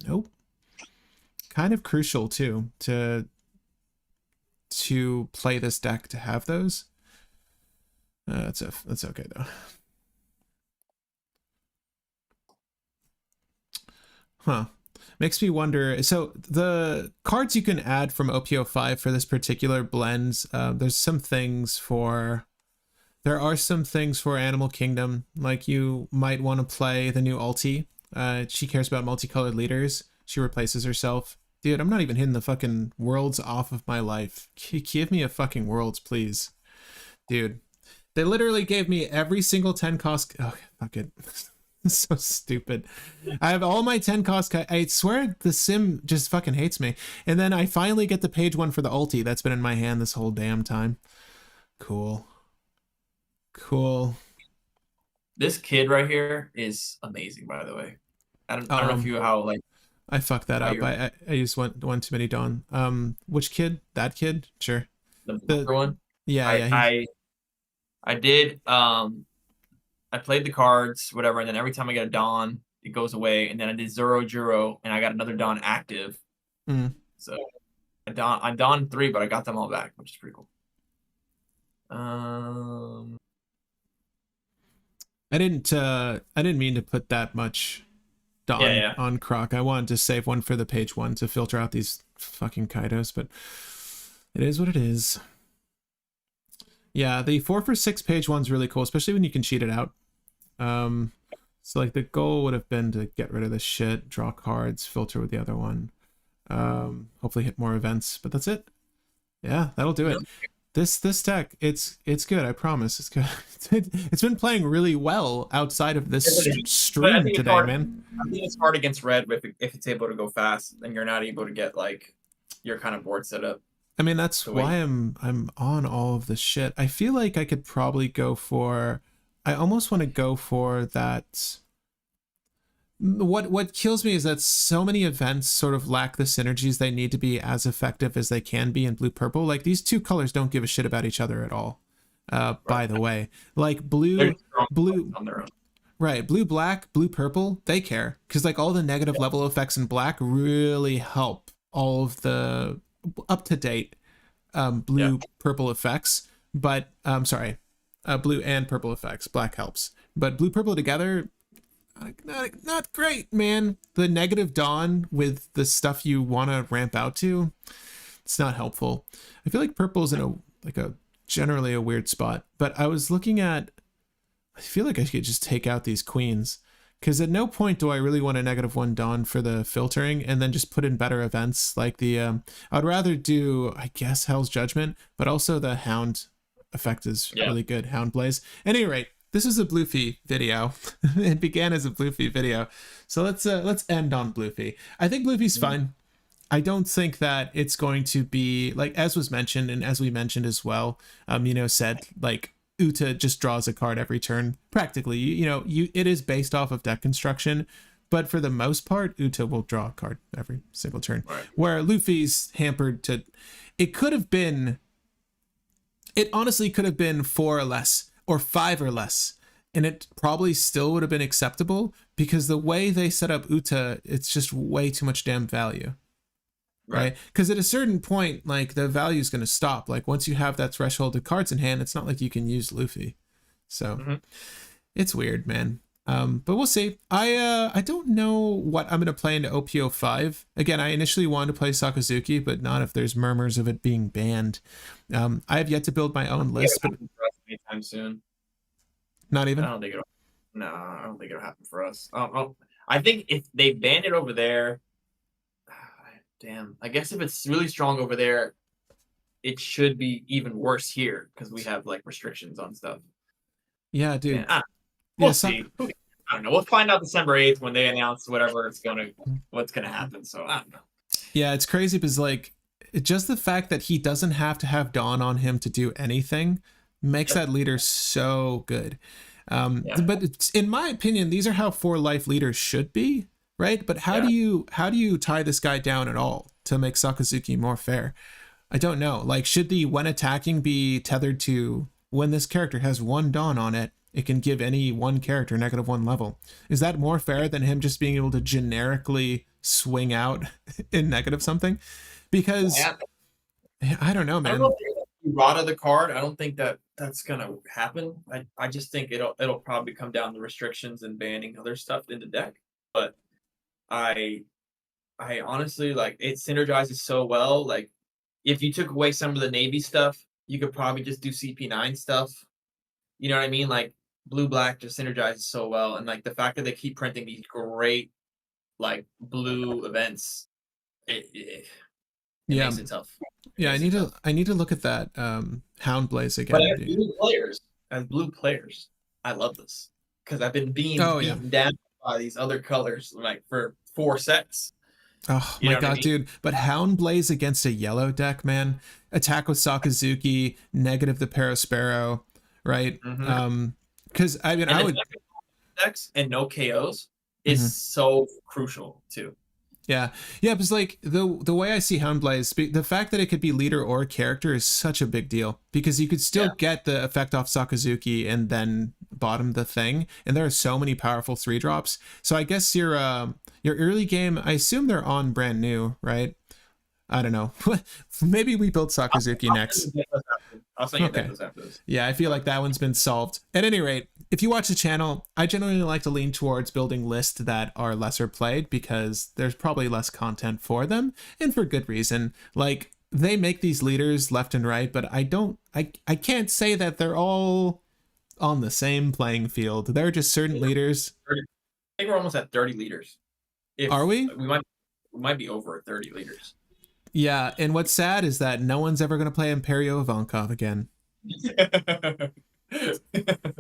Nope. Kind of crucial too to play this deck to have those. That's okay though. Huh. Makes me wonder. So the cards you can add from OP05 for this particular blend, there's some things for... There are some things for Animal Kingdom, like you might want to play the new ulti. She cares about multicolored leaders. She replaces herself. Dude, I'm not even hitting the fucking worlds off of my life. Give me a fucking worlds, please. Dude, they literally gave me every single 10 cost... Oh, fuck it. So stupid. I have all my 10 cost... I swear the sim just fucking hates me. And then I finally get the page 1 for the ulti that's been in my hand this whole damn time. Cool. This kid right here is amazing, by the way. I don't know if you how like I fucked that Oh, up. you're I used one too many Dawn. Which kid? That kid? Sure. the The blocker one. yeah, I yeah, he I I did. I played the cards, whatever, and then every time I get a Dawn, it goes away. And then I did Zoro Juro, and I got another Dawn active. mm. So I'm Dawn 3, but I got them all back, which is pretty cool. I didn't mean to put that much Dawn Yeah. on Croc. I wanted to save one for the page one to filter out these fucking Kaidos, but it is what it is. Yeah, the 4 for 6 page one's really cool, especially when you can cheat it out. So like the goal would have been to get rid of this shit, draw cards, filter with the other one. Hopefully hit more events, but that's it. Yeah, that'll do it. This deck, it's good. I promise, it's good. It's been playing really well outside of this stream today, man. I think it's hard against red if it's able to go fast, and you're not able to get like your kind of board set up. I mean, that's why I'm on all of this shit. I feel like I could probably go for. I almost want to go for that. What kills me is that so many events sort of lack the synergies they need to be as effective as they can be in blue purple. Like these two colors don't give a shit about each other at all. By the way, like blue on their own. Right, blue black, blue purple, they care because like all the negative level effects in black really help all of the up to date blue purple effects. But sorry, blue and purple effects. Black helps, but blue purple together. Not great, man. The negative Dawn with the stuff you want to ramp out to, it's not helpful. I feel like purple's in a generally a weird spot. But I was looking at, I feel like I could just take out these queens because at no point do I really want a -1 Dawn for the filtering and then just put in better events like the. I'd rather do, I guess, Hell's Judgment, but also the Hound effect is really good. Hound Blaze. At any rate. This is a Bluffy video. It began as a Bluffy video. So let's end on Bluffy. I think Bluffy's fine. I don't think that it's going to be like as was mentioned and as we mentioned as well. Said like Uta just draws a card every turn. Practically, it is based off of deck construction, but for the most part, Uta will draw a card every single turn. Right. Where Luffy's hampered to, it honestly could have been 4 or less. Or 5 or less, and it probably still would have been acceptable because the way they set up Uta, it's just way too much damn value, right? Because at a certain point, like the value is going to stop. Like once you have that threshold of cards in hand, it's not like you can use Luffy. So it's weird, man. But we'll see. I don't know what I'm going to play into OP05. Again, I initially wanted to play Sakazuki, but not if there's murmurs of it being banned. I have yet to build my own list, but anytime soon. Not even. I don't think it'll happen for us. I think if they ban it over there, damn. I guess if it's really strong over there, it should be even worse here because we have like restrictions on stuff. Yeah, dude. We'll see. I don't know. We'll find out December 8th when they announce what's gonna happen. So I don't know. Yeah, it's crazy because like just the fact that he doesn't have to have Dawn on him to do anything makes that leader so good. But in my opinion, these are how 4 life leaders should be, right? But how do you tie this guy down at all to make Sakazuki more fair? I don't know. Like, should the when attacking be tethered to when this character has 1 Dawn on it, it can give any one character -1 level? Is that more fair than him just being able to generically swing out in negative something? Because I don't know, man. I don't know if Rada the card. I don't think that's gonna happen. I just think it'll probably come down to restrictions and banning other stuff in the deck. But I honestly like it synergizes so well. Like if you took away some of the Navy stuff, you could probably just do CP9 stuff. You know what I mean? Like blue black just synergizes so well, and like the fact that they keep printing these great like blue events, it makes it tough. Yeah, I need to look at that Hound Blaze again. But as blue players, I love this because I've been beaten down by these other colors like for 4 sets. Oh my god, dude! But Hound Blaze against a yellow deck, man. Attack with Sakazuki, negative the Parasparrow, right? Because I mean, I would decks and no KOs is so crucial too. Yeah, yeah, because like the way I see Houndblade is the fact that it could be leader or character is such a big deal because you could still Yeah. get the effect off Sakazuki and then bottom the thing, and there are so many powerful 3 drops. So I guess your early game, I assume they're on brand new, right? I don't know. Maybe we build Sakazuki next. I'll send you Okay. those after this. Yeah, I feel like that one's been solved. At any rate, if you watch the channel, I generally like to lean towards building lists that are lesser played because there's probably less content for them, and for good reason. Like, they make these leaders left and right, but I can't say that they're all on the same playing field. There are just certain leaders. 30, I think we're almost at 30 liters. Are we? We might be over 30 liters. Yeah, and what's sad is that no one's ever going to play Imperio Ivankov again.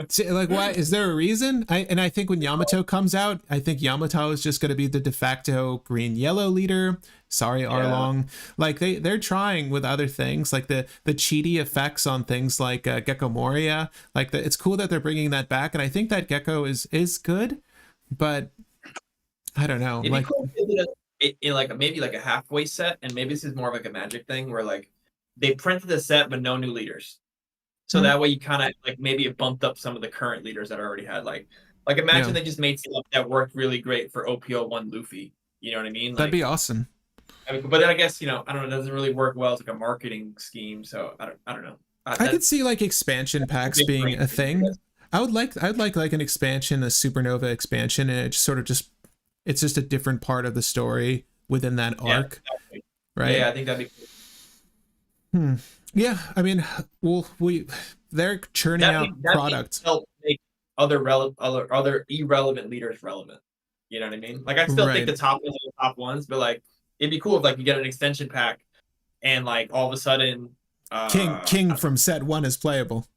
See, like, why is there a reason? I think when Yamato comes out, I think Yamato is just going to be the de facto green yellow leader. Sorry, Arlong. Like they're trying with other things, like the cheaty effects on things like Gecko Moria. Like it's cool that they're bringing that back, and I think that Gecko is good, but I don't know. It'd like be cool if they did it in like maybe like a halfway set, and maybe this is more of like a Magic thing where like they printed the set but no new leaders. So that way you kind of like maybe it bumped up some of the current leaders that I already had. Like imagine they just made stuff that worked really great for OP01 Luffy. You know what I mean? Like, that'd be awesome. I mean, but then I guess I don't know. It doesn't really work well as like a marketing scheme. So I don't know. I could see like expansion packs being a thing. I'd like an expansion, a Supernova expansion, and it's sort of it's just a different part of the story within that arc, exactly. right? Yeah, I think that'd be. Yeah, I mean, they're churning out products. Help make other irrelevant leaders relevant. You know what I mean? Like I still think the top ones are the top ones, but like it'd be cool if like you get an extension pack and like all of a sudden King from set 1 is playable.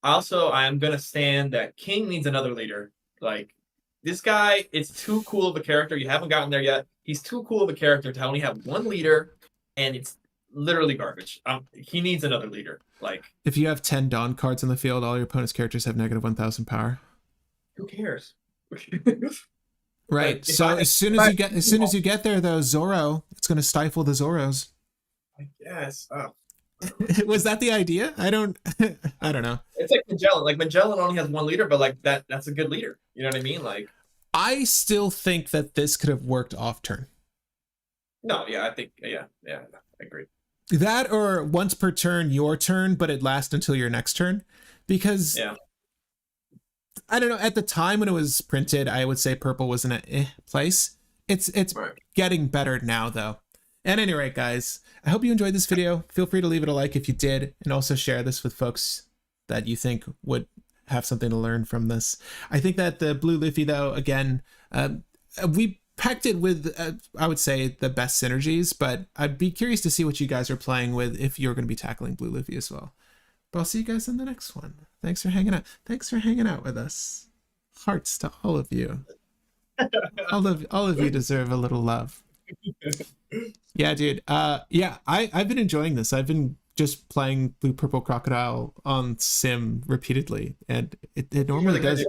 Also, I am gonna stand that King needs another leader. Like this guy, it's too cool of a character. You haven't gotten there yet. He's too cool of a character to only have one leader, and it's literally garbage. He needs another leader. Like if you have 10 Dawn cards in the field, all your opponent's characters have negative 1,000 power. Who cares? Right. Like, so as soon as you get there, though, Zoro, it's going to stifle the Zoros. I guess. Oh. Was that the idea? I don't know. It's like Magellan. Like Magellan only has one leader, but like that's a good leader. You know what I mean? Like I still think that this could have worked off turn. No, yeah, I think I agree. That or once per turn, your turn, but it lasts until your next turn. Because I don't know, at the time when it was printed, I would say purple was in a place. It's getting better now though. At any rate, guys, I hope you enjoyed this video. Feel free to leave it a like if you did, and also share this with folks that you think would have something to learn from this. I think that the Blue Luffy, though, again, we packed it with, I would say, the best synergies, but I'd be curious to see what you guys are playing with if you're going to be tackling Blue Luffy as well. But I'll see you guys in the next one. Thanks for hanging out. Thanks for hanging out with us. Hearts to all of you. all of you deserve a little love. Yeah, dude. Yeah, I've been enjoying this. I've been just playing Blue Purple Crocodile on Sim repeatedly, and it normally does.